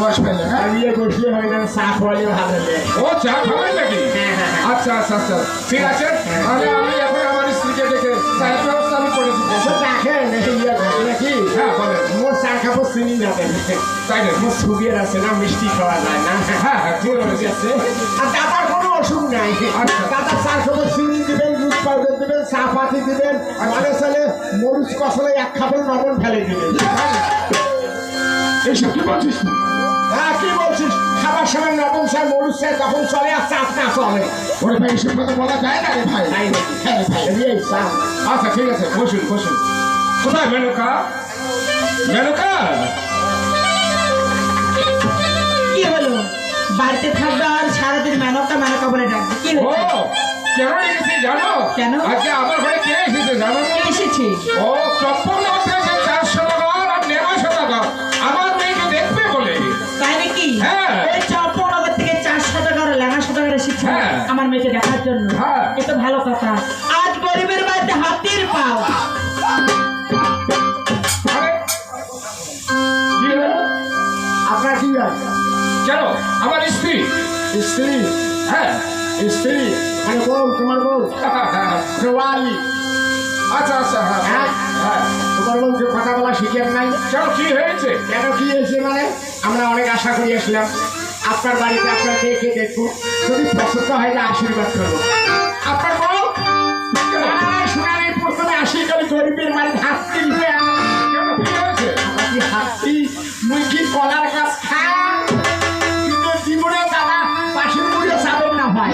বয়স পেলে আর বিয়ে বসলে হয় না, চা খাওয়ালে ভালো লাগে। ও চা খাবেন নাকি? হ্যাঁ, হ্যাঁ, হ্যাঁ। আচ্ছা আচ্ছা আচ্ছা ঠিক আছে তাহলে আমি এখন আমার স্ত্রীকে দেখে চায়ের ব্যবস্থা আমি করেছি। এসব রাখেন, এই বিয়ে ঘটে নাকি? হ্যাঁ বলেন মোর চা খাবো চিনি না দেন। তাই নাকি? মোর সুবিয়ার আছে না, মিষ্টি খাওয়া যায় না। হ্যাঁ হ্যাঁ ঠিক আছে আছে। আর দাদার কোনো অসুখ নাই। আচ্ছা। দাদা চা খাবো চিনি দিবেন, দুধ পাউডার দিবেন, চা পাতি দিবেন, মানে চলে মরিচ কষলে 1 খাবল লবণ ফেলে দিবেন। এইসব কি বলছিস তুই? হ্যাঁ কি বলছিস? খাবার সময় লবণ চাই, মরিচ চাই, তখন চলে, আর চা না চলে। ওরে ভাই এসব কথা বলা যায় না রে ভাই তাই নাকি? হ্যাঁ রে ভাই এই চা। আচ্ছা ঠিক আছে বসুন বসুন। কোথায় মেনকা? মেনকা হালকা বলে ডাকবে কি ও হয়েছে? কেন রেখেছি জানো? কেন? আজকে আমার ঘরে কে এসেছে জানো? কে এসেছে? ও চপ্পল আছে 400 টাকা আর 900 টাকা আমার মেয়েকে দেখবে বলে। তাই নাকি? হ্যাঁ। ওই চম্পনগর থেকে 400 টাকার লেখা টাকার এসেছে হ্যাঁ। আমার মেয়েকে দেখার জন্য। হ্যাঁ। এ তো ভালো কথা। আজ গরিবের বাড়িতে হাতির পাও। আরে, কি হলো? আপনার কি হয়? কেন আমার স্ত্রী? স্ত্রী? হ্যাঁ। স্ত্রী মানে বউ, তোমার বউ সোয়ালি। আচ্ছা আচ্ছা হ্যাঁ হ্যাঁ? হ্যাঁ। তোমার বউকে কথা বলা শিখেন নাই? কেন কি হয়েছে? কেন কি হয়েছে মানে আমরা অনেক আশা করি আসলাম আপনার বাড়িতে আপনার মেয়েকে দেখবো, যদি পছন্দ হয় না আশীর্বাদ করবো। আপনার বউ শুনানি প্রথমে আসি করি গরিবের বাড়ির হাতি কেন কি হয়েছে? আমাকে হাতি মুই কি কলার গাছ খায় কিন্তু জীবনে দাদা পাশের মুড়ে চাবেন না ভাই।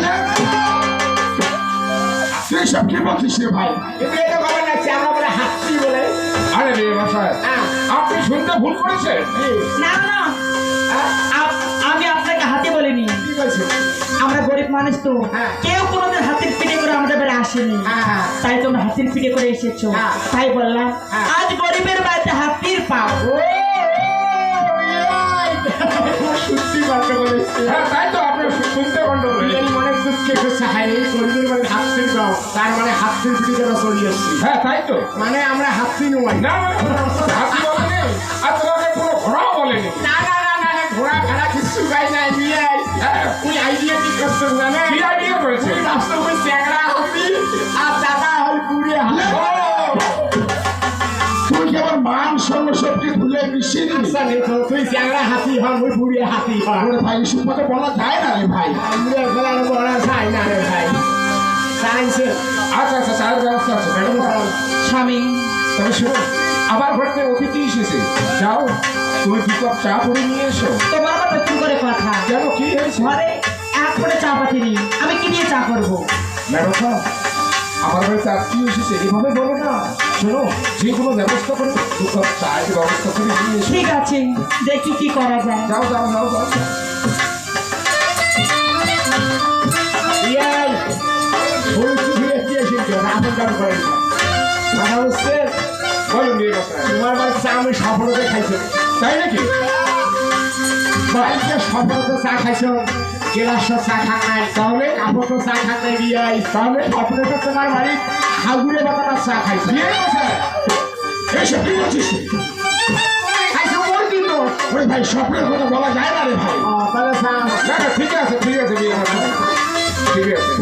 তুই সব কি বলছিস রে ভাই? এগুলো তো খবর লাগছে আমরা বলে হাতি বলে। আরে রে মশাই হ্যাঁ। আপনি শুনতে ভুল করেছেন। না না, আমি আপনাকে হাতি বলিনি। কি বলছে? আমরা গরিব মানুষ তো, হ্যাঁ। কেউ কোনোদিন হাতির পিঠে করে আমাদের বাড়ি আসেনি। হ্যাঁ। তাই তোমরা হাতির পিঠে করে এসেছো। হ্যাঁ। তাই বললাম হ্যাঁ। আজ গরিবের বাড়িতে হাতির পাও। সত্যি কথা বলেছে। হ্যাঁ তাই তো আপনি শুনতে গন্ডগোল হয়েছে। বিরিয়ানি মানে দুঃখে খুশি হয় এই গরিবের মানে হাতির গাও, তার মানে হাতির পিঠে যেন চলিয়ে আসছি। হ্যাঁ তাই তো। মানে আমরা হাতি নয়। না হাতি বলেনি আর তোমাকে কোনো ঘোড়াও বলেনি। না না না না না, ঘোড়া খাড়া কিছু গাই নাই নিয়ে আই। হ্যাঁ। তুই আইডিয়া কি করছিস জানে? কি আইডিয়া করেছে? তুই রাস্তা করে চ্যাংড়া হবি আর দাদা হল বুড়ে হবে। ও, তুই কি আমার মান সর্বশক্তি ভুলে মিশিয়ে দিলি? আচ্ছা নে তো, তুই চ্যাংড়া হাতি হন, ওই বুড়ে হাতি হন। ওরে ভাই সুপথে বলা যায় না রে ভাই। বুড়ে ফেলানো বড়া যায় না রে ভাই। সাইন্সে আচ্ছা আচ্ছা চায়ের ব্যবস্থা আছে ম্যাডাম। স্বামী, তবে শোনো আমার ঘরতে অতিথি এসেছে, যাও তুমি 2 কাপ চা করে নিয়ে এসো। তোমার আবার নতুন করে কথা। কেন কি হয়েছে? ঘরে এক করে চা পাতি নেই, আমি কি দিয়ে চা করবো? ম্যাডাম আমার বাড়িতে আত্মীয় এসেছে এভাবে বলো না। শোনো যে কোনো ব্যবস্থা করে 2 কাপ চায়ের ব্যবস্থা করে নিয়ে এসো। ঠিক আছে, দেখি কি করা যায়। যাও যাও যাও যাও। ইয়াই ওই তুই কি এসেছিস আপন কাম করেন না। কথা হচ্ছে বলো নিয়ে কথা। তোমার বাড়িতে চা আমি সফলতে খাইছো, তাই নাকি? বাড়িতে সফলতে চা খাইছো, গেলাস চা খান নাই, তাহলে কাপড় তো চা খান নাই বিয়াই, তাহলে স্বপ্নে তো তোমার বাড়ি হাগুড়ে বাতানোর চা খাইছো। বিয়ে মশাই এইসব কি বলছিস? খাইছো বল কিন্তু। ওরে ভাই স্বপ্নের কথা বলা যায় না রে ভাই। তাহলে চা না না ঠিক আছে বিয়ে মশাই ঠিক আছে।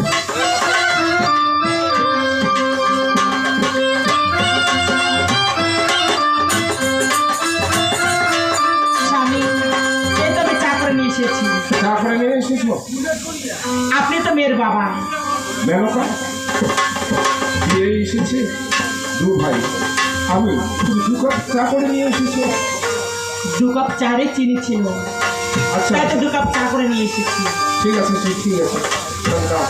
স্বামী, এই তো আমি চা করে নিয়ে এসেছি। চা করে নিয়ে এসেছো? আপনি তো মেয়ের বাবা। মেনকা বিয়ে এসেছে 2 ভাই, আমি তুমি 2 কাপ চা করে নিয়ে এসেছো। 2 কাপ চারে চিনি ছিল, আচ্ছা তাই তো 2 কাপ চা করে নিয়ে এসেছি। ঠিক আছে ঠিক আছে। ধন্যবাদ।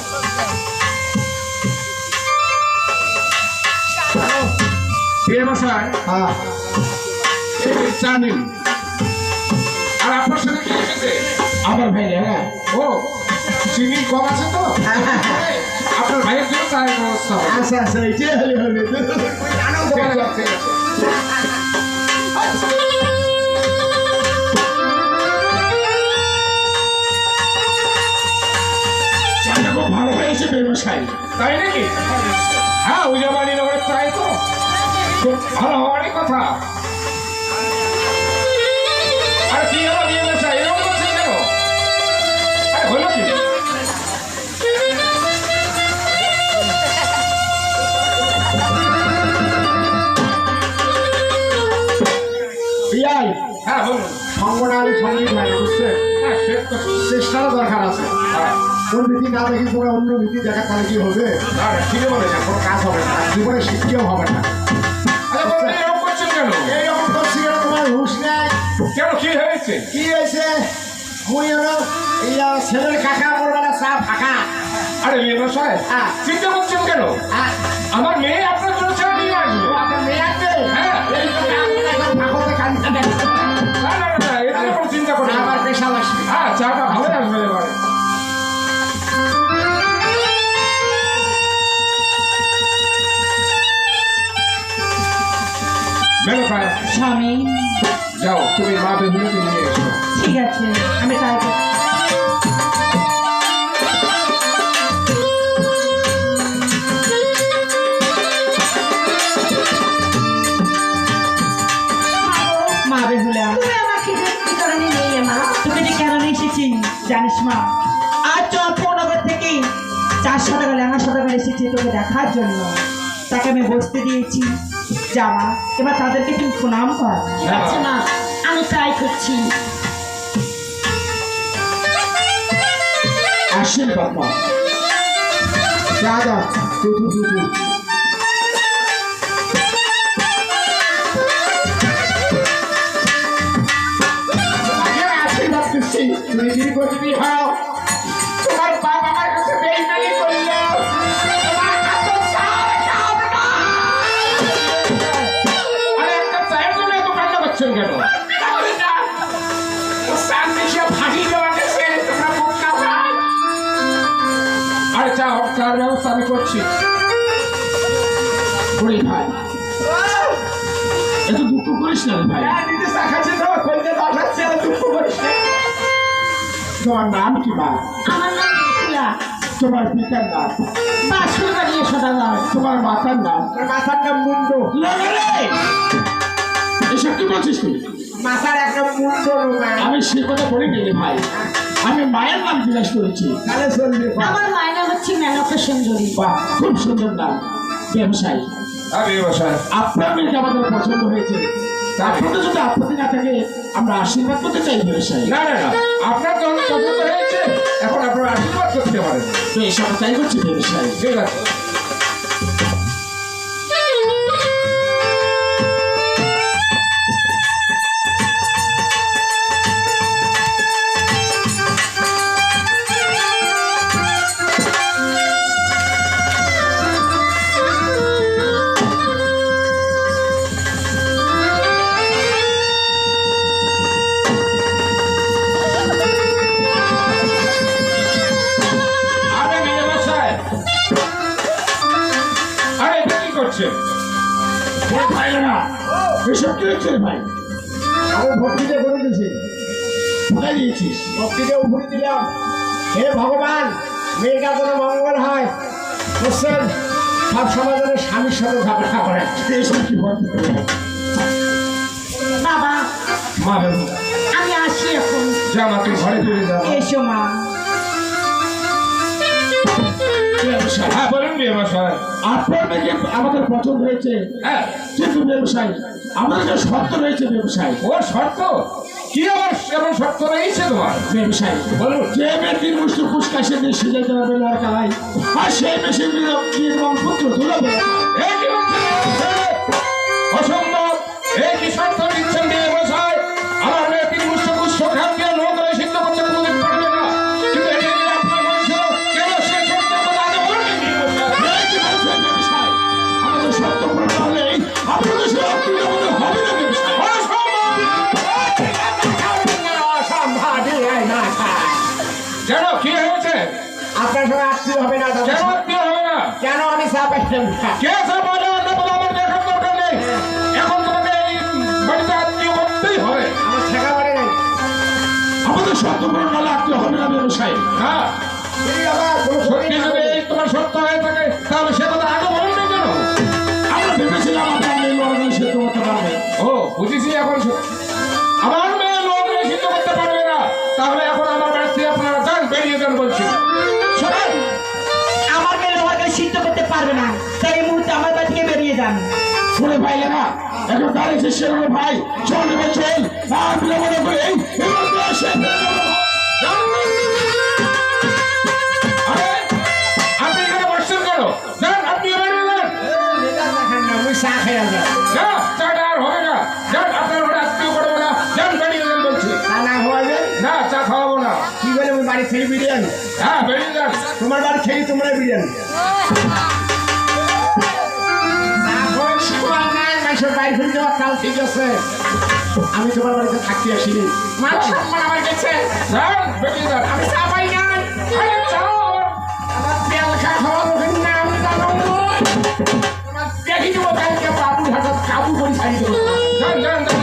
বিয়ে মশাই হ্যাঁ এই চা নিন। আর আপনার সাথে কি এসেছে? আমার ভাই হ্যাঁ ও চিনি কম আছে তো আপনার ভাইয়ের জন্য চায়ের ব্যবস্থা হবে। আচ্ছা আচ্ছা এটাই হলে হবে। আনন্দ ঠিক পাবে। আছে, ঠিক আছে। চাটা খুব ভালো হয়েছে ব্যবসায়ী, তাই নাকি? হ্যাঁ ওই জামানি নগরের চাই তো খুব ভালো হওয়ারই কথা। আরে কি হলো বিয়ে ব্যবসা এরকম করছে কেন? আরে হলো কি? বিয়াই হ্যাঁ বলুন। সঙ্গনালী সঙ্গীত হয় বুঝছে, হ্যাঁ সে তো চেষ্টারও দরকার আছে। হ্যাঁ কোন ভীতি না দেখি তোমার অন্য ভীতি দেখা তাহলে কি হবে? না, না, ঠিকই বলেছেন। কোনো কাজ হবে না, জীবনে শিক্ষাও হবে না। আরে বলুন এরকম করছেন কেন? এইরকম করছি কেন? তোমার হুশ নেই? কেন কি হয়েছে? কি হয়েছে? মুই হলো এই ছেলের কাকা বলবেন চা ফাঁকা। আরে বিয়ে ব্যবসায় হ্যাঁ। চিন্তা করছেন কেন? হ্যাঁ, আমার মেয়ে আপনার জন্য চা নিয়ে আসবে। ও আপনার মেয়ে আছে? হ্যাঁ। এই তো এখন ফাঁকতে কাঁদছে। না না না এটা কোনো চিন্তা করেন না। আবার পেশা আসবে। হ্যাঁ চাটা ভালো আসবে এবারে। স্বামী যাও তুমি মা বেহুলাকে নিয়ে এসো। ঠিক আছে আমি তাই করছি। মা বেহুলা তুমি আমাকে যে কি কারণে নিয়ে এলে মা? তোকে যে কেন নিয়ে এসেছি জানিস মা? আজ চম্পনগর থেকে 400 টাকা লেনা সদাগর এসেছে তোকে দেখার জন্য। তাকে আমি বসতে দিয়েছি। জামা এবার তাদেরকে তুমি প্রণাম কর। ঠিক আছে মা, আমি ট্রাই করছি। আশীর্বাদ মা। যা যা তুতু তুতু। আশীর্বাদ দিচ্ছি তুমি দীর্ঘজীবী হও। তোমার বাপ আমার কাছে বেইমানি করলো। তোমার হাতে চার কাপ না। আরে একটা চায়ের জন্য এত কান্না করছেন কেন? ও সান মিশে ফাঁসি দেওয়া গেছে, তোমরা বুক না পাও। আরে চা তার ব্যবস্থা আমি করছি। বুড়ি ভাই এত দুঃখ করিস না রে ভাই। তোমার নাম কি মা? আমার নাম বিপুলা। তোমার পিতার নাম? বাসুরবাড়ি সদাগর। তোমার মাতার নাম? মাথার নাম মুন্ডু। এসব কি বলছিস তুই? মাথার একটা মুন্ডু আমি সে কথা বলিনি রে ভাই, আমি মায়ের নাম জিজ্ঞাসা করেছি। তাহলে চলবে। আমার মায়ের নাম হচ্ছে মেনকা সুন্দরী। বাহ খুব সুন্দর নাম। ব্যবসায়ী আপনার মেয়েকে আমাদের পছন্দ হয়েছে। আপনাদের যদি আপত্তি না থাকে আমরা আশীর্বাদ করতে চাই ব্যবসায়ী। না না না, আপনার তো অনেক পছন্দ হয়েছে, এখন আপনার আশীর্বাদ করতে পারেন। তো এসব চাই করছি ব্যবসায়ী। ঠিক আছে। আরে ব্যবসায়ী, আরে এটা কি করছে? ভাই না এসব কি হচ্ছে রে ভাই? আমি ভক্তিতে করে দিয়েছি, কোথায় দিয়েছিস? ভক্তিতে উপরে দিলাম। হে ভগবান, মেয়েটা যেন মঙ্গল হয়, বুঝছেন? সব সময় যেন স্বামীর সাথে ঝগড়া করে। এসব কি বলতে? বাবা মা বেরো। আমি আসি এখন। যা মা তুই ঘরে ফিরে যা। এসো মা। ব্যবসায়ী, হ্যাঁ বলুন ব্যবসায়ী। আপনার নাকি আমাদের পছন্দ হয়েছে। হ্যাঁ কিন্তু ব্যবসায়ী আমাদের যে শর্ত রয়েছে ব্যবসায়ী। ও শর্ত কি? আবার এমন শর্ত রয়েছে তোমার? ব্যবসায়ী বলুন যে মেয়ের দিন মুষ্টি ফুসকা সে দিয়ে সিজে দেওয়া বেলার কালাই আর সেই বেশি নির্মম পুত্র তুলে দেওয়া। এ কি বলছেন? অসম্ভব। এ কি শর্ত দিচ্ছেন ব্যবসায়? আমার মেয়ে তিন মুষ্টি পুষ্প খান দিয়ে নো করে সিদ্ধ করতে কোনোদিন পারবে না। কিন্তু এটা নিয়ে আপনার মনে ছিল কেন সে শর্তের কথা আগে বলেননি ব্যবসায়? আমাদের শর্ত পূরণ হলেই আপনাদের সে অপ্রিয় আমাদের হবে না ব্যবসায়ী। কেন কি হয়েছে? আপনার সঙ্গে আত্মীয় হবে না দাদা। কেন আত্মীয় হবে না? কেন আমি চা পাইলাম না? কে সব বলে অন্য বলে আমার দেখার দরকার নেই। এখন তোমাকে এই বাড়িতে আত্মীয় করতেই হবে। আমার ঠেকা বাড়ি নাই। আমাদের শর্ত পূরণ হলে আত্মীয় হবে না ব্যবসায়ী। হ্যাঁ এই বাবা, কোনো সত্যি যদি এই তোমার সত্য হয়ে থাকে তাহলে সে কথা আগে বলেন না কেন? আমরা ভেবেছিলাম আপনার মেয়ে লড়াই সিদ্ধ করতে পারবে। ও বুঝেছি। এখন আমার মেয়ে লোক সিদ্ধ করতে পারবে না, তাহলে এখন আমার বাড়ি থেকে আপনারা যান, বেরিয়ে যান বলছি। শোনেন, আমার মেয়ে লোহাকে সিদ্ধ করতে পারবে না, তাই এই মুহূর্তে আমার বাড়ি থেকে বেরিয়ে যান। শুনে ভাই না এখন দাঁড়িয়েছে সে ভাই চল এবার চল আর বিলম্ব করে এবার তো আসে। আরে আপনি এখানে বসছেন কেন? যান, আপনি বেরিয়ে যান। নেতার দেখান না, ওই চা খেয়ে যাবে। যা, চাটা আর হবে না। যান, আপনার ঘরে আত্মীয় করবো না। যান, বেরিয়ে যান বলছি। চা না খাওয়াবে? না, চা খাওয়াবো না। কি বলে ওই বাড়ি থেকে বিরিয়ানি? হ্যাঁ, বেরিয়ে যান। তোমার বাড়ি থেকে তোমরা বিরিয়ানি। না খাওয়ার সময় নাই, মাইসের বাড়ি ফিরে যাওয়ার কাল ঠিক আছে। আমি তোমার বাড়িতে থাকতে আসিনি। মান সম্মান আমার গেছে। যান, বেরিয়ে যান। আমি চা পাই নাই। আরে চাও আমার তেল খাওয়া লোকের নাম জানো তোমার দেখি দেবো কালকে বাবুর হাতে কাবু করে ছাড়ি দেবো। যান, যান, যান।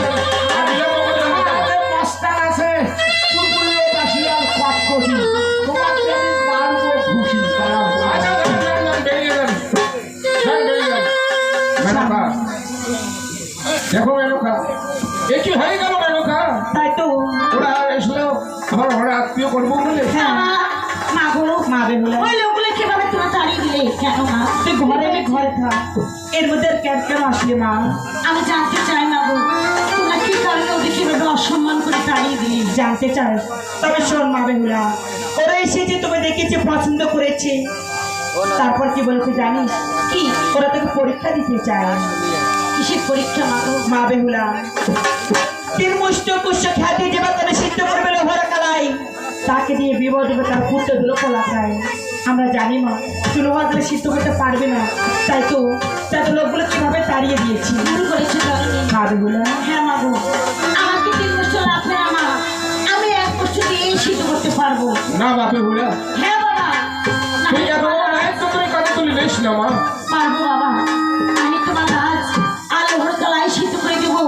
দেখো মেনকা, এ কি হয়ে গেল মেনকা? তাই তো ওরা এসলো আমার ঘরে আত্মীয় করবো বলে। হ্যাঁ মা গো, মা বেহুলা, ওই লোকগুলো কিভাবে তোমরা তাড়িয়ে দিলে কেন মা? তুই ঘরে এলে ঘরে থাক, এর মধ্যে আর কেন কেন আসলে মা? আমি জানতে চাই মা গো, তোমরা কি কারণে ওদের কিভাবে অসম্মান করে তাড়িয়ে দিলে? জানতে চাই? তবে শোন মা বেহুলা, ওরা এসেছে তোকে দেখেছে, পছন্দ করেছে, তারপর কি বলেছে জানিস? কি ওরা তোকে পরীক্ষা দিতে চায়। কিসের পরীক্ষা মা গো? মা বেহুলা, তিন মুষ্ট কুষ্ঠ খ্যাতি যে বাচ্চাটা সিদ্ধ করবে লোহার কালাই, তাকে দিয়ে বিবাহ দেবে, তার পুত্র দিল পলাকায়। আমরা জানি মা তুই লোহার কালে সিদ্ধ করতে পারবে না, তাই তো লোকগুলো কিভাবে তাড়িয়ে দিয়েছি। ভুল করেছো জননী। মা বেহুলা, হ্যাঁ মা গো, আমাকে 3 বছর লাগবে না মা, আমি 1 বছর দিয়েই সিদ্ধ করতে পারবো। না বাপে হুলা, হ্যাঁ বাবা, তুই এত বড় দায়িত্ব তুমি কাঁধে তুলে নিস না মা। পারবো বাবা, আমি তোমার কাজ আলোহর কালাই সিদ্ধ করে দেবো,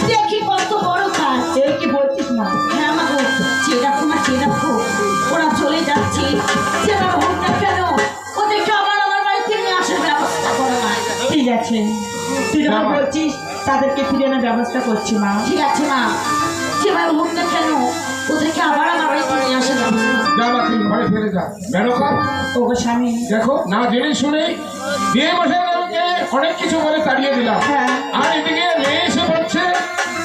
দেখি কত বড় কাজ। এই কি বলছিস মা? হ্যাঁ মা গো, চেয়ে রাখো মা, চেয়ে রাখো, ওরা চলে যাচ্ছে, যেভাবে হোক না কেন ওদেরকে আবার আমার বাড়িতে নিয়ে আসার ব্যবস্থা করো মা। ঠিক আছে, তুই যখন বলছিস তাদেরকে ফিরে আনার ব্যবস্থা করছি মা। ঠিক আছে মা, যেভাবে হোক না কেন ওদেরকে আবার আমার বাড়িতে নিয়ে আসার ব্যবস্থা। যা মা, তুই ঘরে ফিরে যা। মেনকা, ওগো স্বামী, দেখো না জেনে শুনে বিয়ে বসে আমাকে অনেক কিছু বলে তাড়িয়ে দিলাম, হ্যাঁ। আর এদিকে মেয়ে এসে বলছে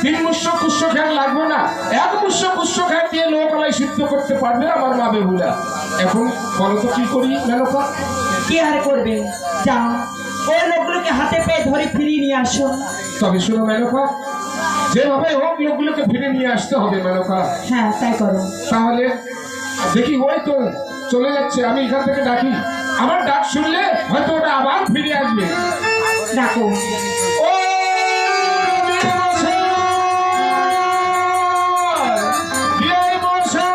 3 মুষ্য কুষ্ঠ খ্যান লাগবে না, 1 মুষ্য কুষ্ঠ খ্যান দিয়ে লোকালাই সিদ্ধ করতে পারবে আমার মা বেহুলা। এখন বলো তো কি করি মেনকা? কি আর করবে? যাও, ওই লোকগুলোকে হাতে পেয়ে ধরে ফিরিয়ে নিয়ে আসো। তবে শোনো মেনকা, যেভাবে হোক লোকগুলোকে ফিরে নিয়ে আসতে হবে মেনকা। হ্যাঁ তাই করো। তাহলে দেখি ওই তো চলে যাচ্ছে, আমি এখান থেকে ডাকি, আমার ডাক শুনলে হয়তো ওটা আবার ফিরে আসবে। ডাকো। ও বিয়ে মশাই! বিয়ে মশাই!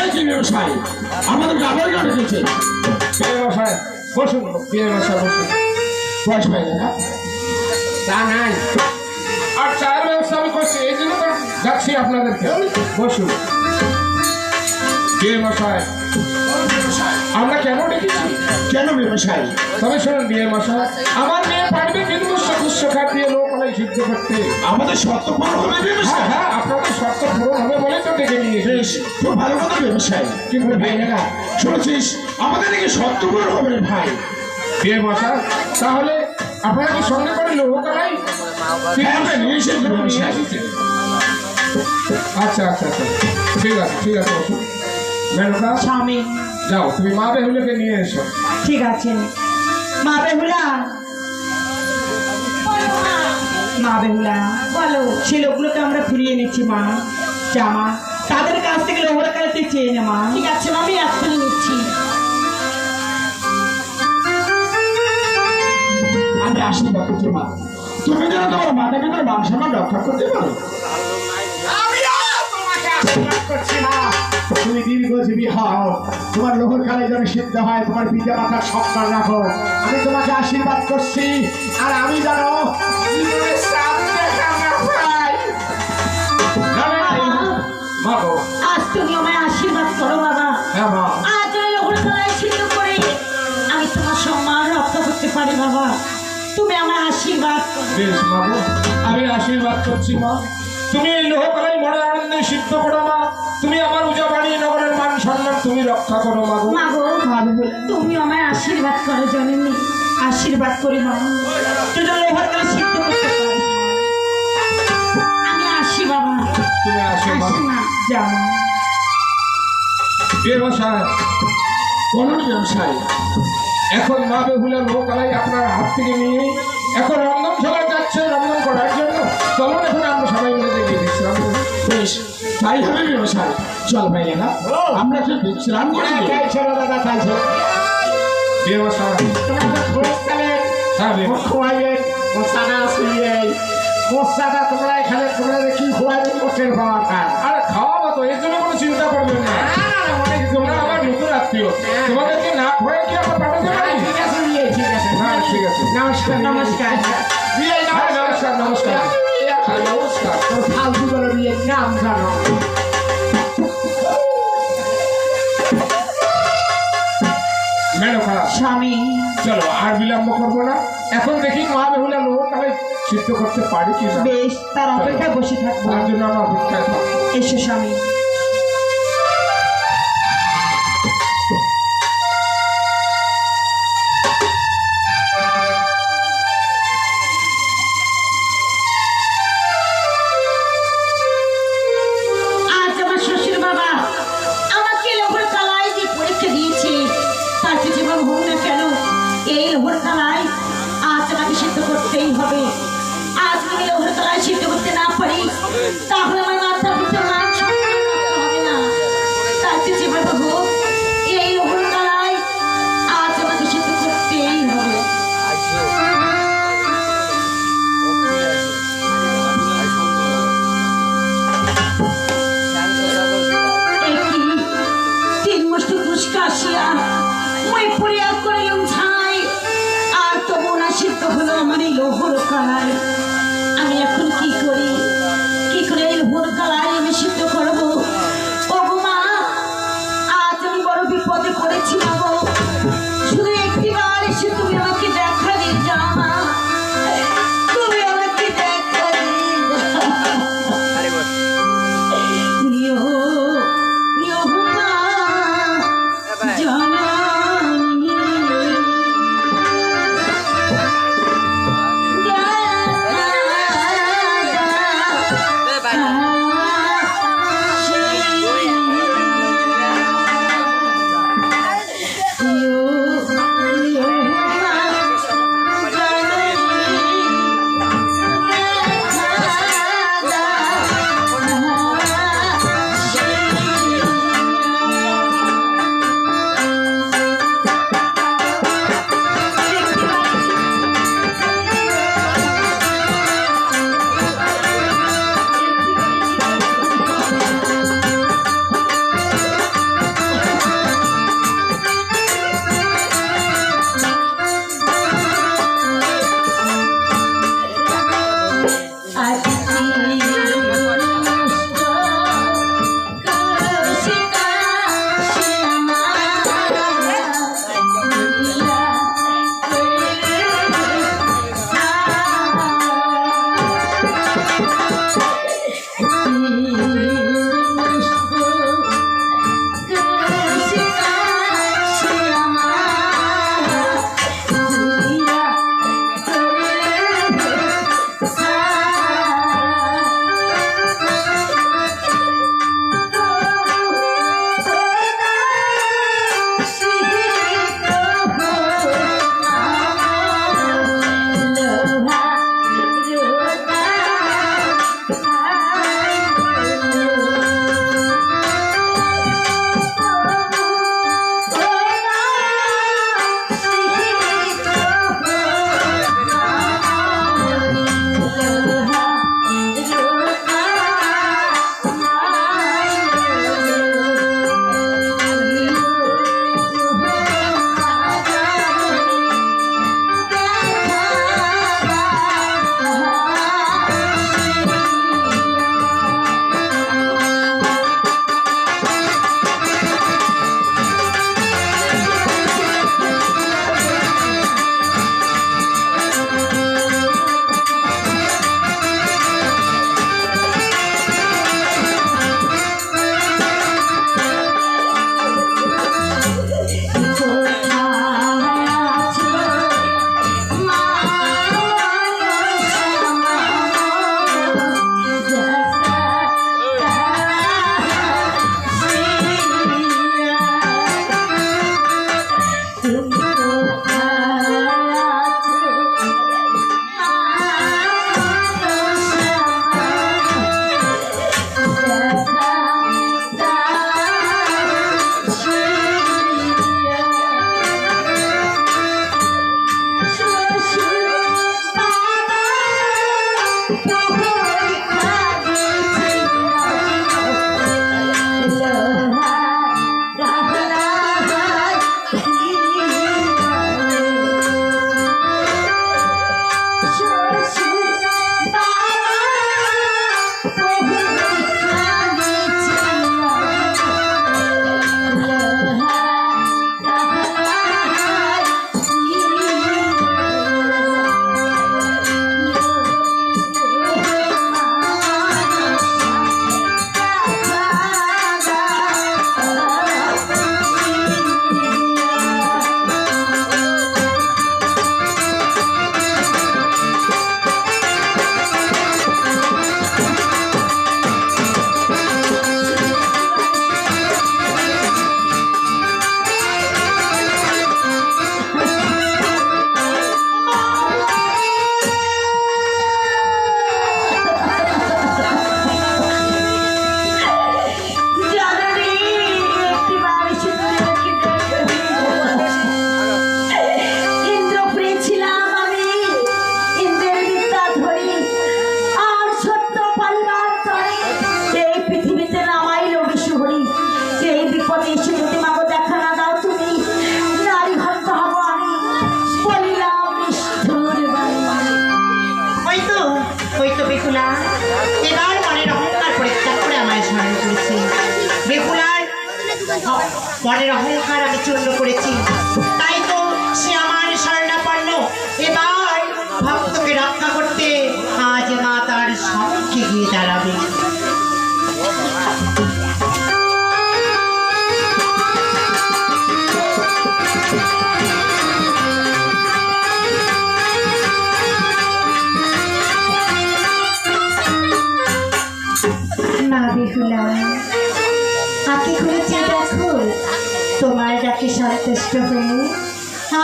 এই কি ব্যবসায় আমাদের গাবার গাড়ি দিচ্ছে বিয়ে মশাই বসুন, বিয়ে মশাই বসুন। বয়স পাই না তা নাই, আর চায়ের ব্যবস্থা আমি করছি, এই জন্য তো যাচ্ছি আপনাদেরকে। বসুন। বিয়ে মশাই, আমরা কেন ডেকেছি? কেন ব্যবসায়? তবে শুনুন বিয়ে মশাই, আমার মেয়ে পারবে কিন্তু কুষ্ঠ খ্যান দিয়ে লোকালাই সিদ্ধ করতে। আমাদের শর্ত পূরণ হবে হ্যাঁ ব্যবসায়। হ্যাঁ, আপনাদের শর্ত পূরণ হবে বলে তো ডেকে নিয়ে বেশ, খুব ভালো কথা ব্যবসায়। কিন্তু ভাই না শুনেছিস আমাদের নাকি শর্ত পূরণ হবে না ভাই। বিয়ে মশাই, তাহলে আপনারা কি সঙ্গে করে লোকালাই হ্যাঁ, আমরা নিয়ে এসেছি ব্যবসায়। আচ্ছা আচ্ছা আচ্ছা, ঠিক আছে ঠিক আছে, বসুন। মেনকা, স্বামী, যাও তুমি মা বেহুলাকে নিয়ে এসো। ঠিক আছে। মা বেহুলা, বলো মা, মা বেহুলা, বলো। সেই লোকগুলোকে আমরা ফিরিয়ে এনেছি মা। জামা তাদের কাছ থেকে লোহার কালে তুই চেয়ে নে মা। ঠিক আছে মা, আমি এক্ষুনি নিচ্ছি। আমি আশীর্বাদ করছি মা, তুমি যেন তোমার মাতা পিতার মান সম্মান রক্ষা করতে পারো। আমি তোমাকে আশীর্বাদ করছি মা, তুমি দীর্ঘজীবী হও, তোমার লোহর কালে যেন সিদ্ধ হয়, তোমার পিতা মাতার সম্মান রাখো। আমি তোমাকে আশীর্বাদ করছি, আর আমি জানো জীবনের স্বাদ দেখা না পাই। না, না, না, মা গো, আজ তুমি আমায় আশীর্বাদ করো বাবা। হ্যাঁ মা, আজ ওই লোকের গলায় সিদ্ধ করে আমি তোমার সম্মান রক্ষা করতে পারি বাবা, তুমি আমার আশীর্বাদ করো। বেশ মা গো, আমি আশীর্বাদ করছি মা, তুমি এই লোহকালাই মনে আনন্দে সিদ্ধ করো মা, তুমি আমার উজাবাড়ি নগরের মান সম্মান তুমি রক্ষা করো মা গো। মা গো, মা বেহুলা, তুমি আমায় আশীর্বাদ করো জননী। আশীর্বাদ করি মা, তুই যেন লোহার কালে সিদ্ধ করতে পারিস। আমি আসি বাবা, তুমি আসো মা। আসি মা। যাও মা। বিয়ে মশাই, বলুন ব্যবসায়। এখন মা বেহুলা লোহকালাই আপনার হাত থেকে নিয়ে এখন রন্ধনশালা যাচ্ছে রন্ধন করার জন্য। চলুন এখন আমরা সবাই মিলে দেখে বিশ্রাম করি। বেশ, তাই হবে ব্যবসায়। চল ভাই না আমরা কি বিশ্রাম করি? তাই ছিল দাদা, তাই ছিল। বিয়ে মশাই, তোমরা তো খোঁজকালে হ্যাঁ বিয়ে মশাই। খোয়াইয়ে মোসানা আসিয়ে মোসাটা তোমরা এখানে তোমরা কি খোয়াইবে কোটের খাওয়াটা। আরে খাওয়াবো তো, এর জন্য কোনো চিন্তা করবেন না। তোমরা আমার নতুন আত্মীয়, তোমাদেরকে না খোয়াই কি আমরা পাঠাতে পারি? ঠিক আছে বিয়ে, ঠিক আছে। হ্যাঁ ঠিক আছে। নমস্কার, নমস্কার। বিয়ে হ্যাঁ নমস্কার নমস্কার, হ্যাঁ নমস্কার। তোর ফালতু করে বিয়ের নাম জানো। মেনকা, স্বামী, চলো আর বিলম্ব করবো না, এখন দেখি মা বেহুলা লোহকালাই সিদ্ধ করতে পারি কি না বেশ, তার অপেক্ষায় বসে থাকবো। তার জন্য আমরা অপেক্ষায় থাকবো। এসো স্বামী। আজ আমার শ্বশুর বাবা আমাকে লোহর কালায় যে পরীক্ষা দিয়েছে, তার যে জীবন হোক না কেন, এই লোহর কালায় আজ আমাকে সিদ্ধ করতেই হবে। আজ আমি লোহর কালায় সিদ্ধ করতে না পারি, তাহলে আমার মাথা পিছু ঘরে এসে যদি মাগো দেখা না দাও তুমি, নারী হন্ত হবো আমি, বলিলাম নিষ্ঠুর বাণী। ওই তো বেহুলা এবার মনের অহংকার পরিত্যাগ করে আমায় স্মরণ করেছে। বেহুলার মনের অহংকার আমি চূর্ণ করেছি, তাই তো সে আমার শরণাপন্ন। এবার ভক্তকে রক্ষা করতে আজ মা তার সম্মুখে গিয়ে দাঁড়াবে। মা বেহুলা, আঁকি খুলেছে দেখো, তোমার ডাকে সন্তুষ্ট হয়ে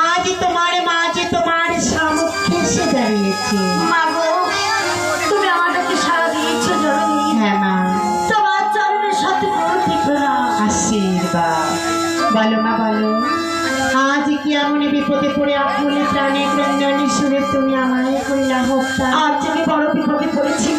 আজ তোমার মা যে তোমার সম্মুখে এসে দাঁড়িয়েছে। মাগো, তুমি আমার ডাকে সাড়া দিয়েছো জননী। হ্যাঁ মা, তোমার চরণের সাথে প্রতি প্রণাম। আশীর্বাদ। বলো মা বলো, আজ কি এমন বিপদে পড়ে আপনি প্রাণে ক্রন্দনী সুরে তুমি আমায় করিলা হত্যা? আজ আমি বড় বিপদে পড়েছি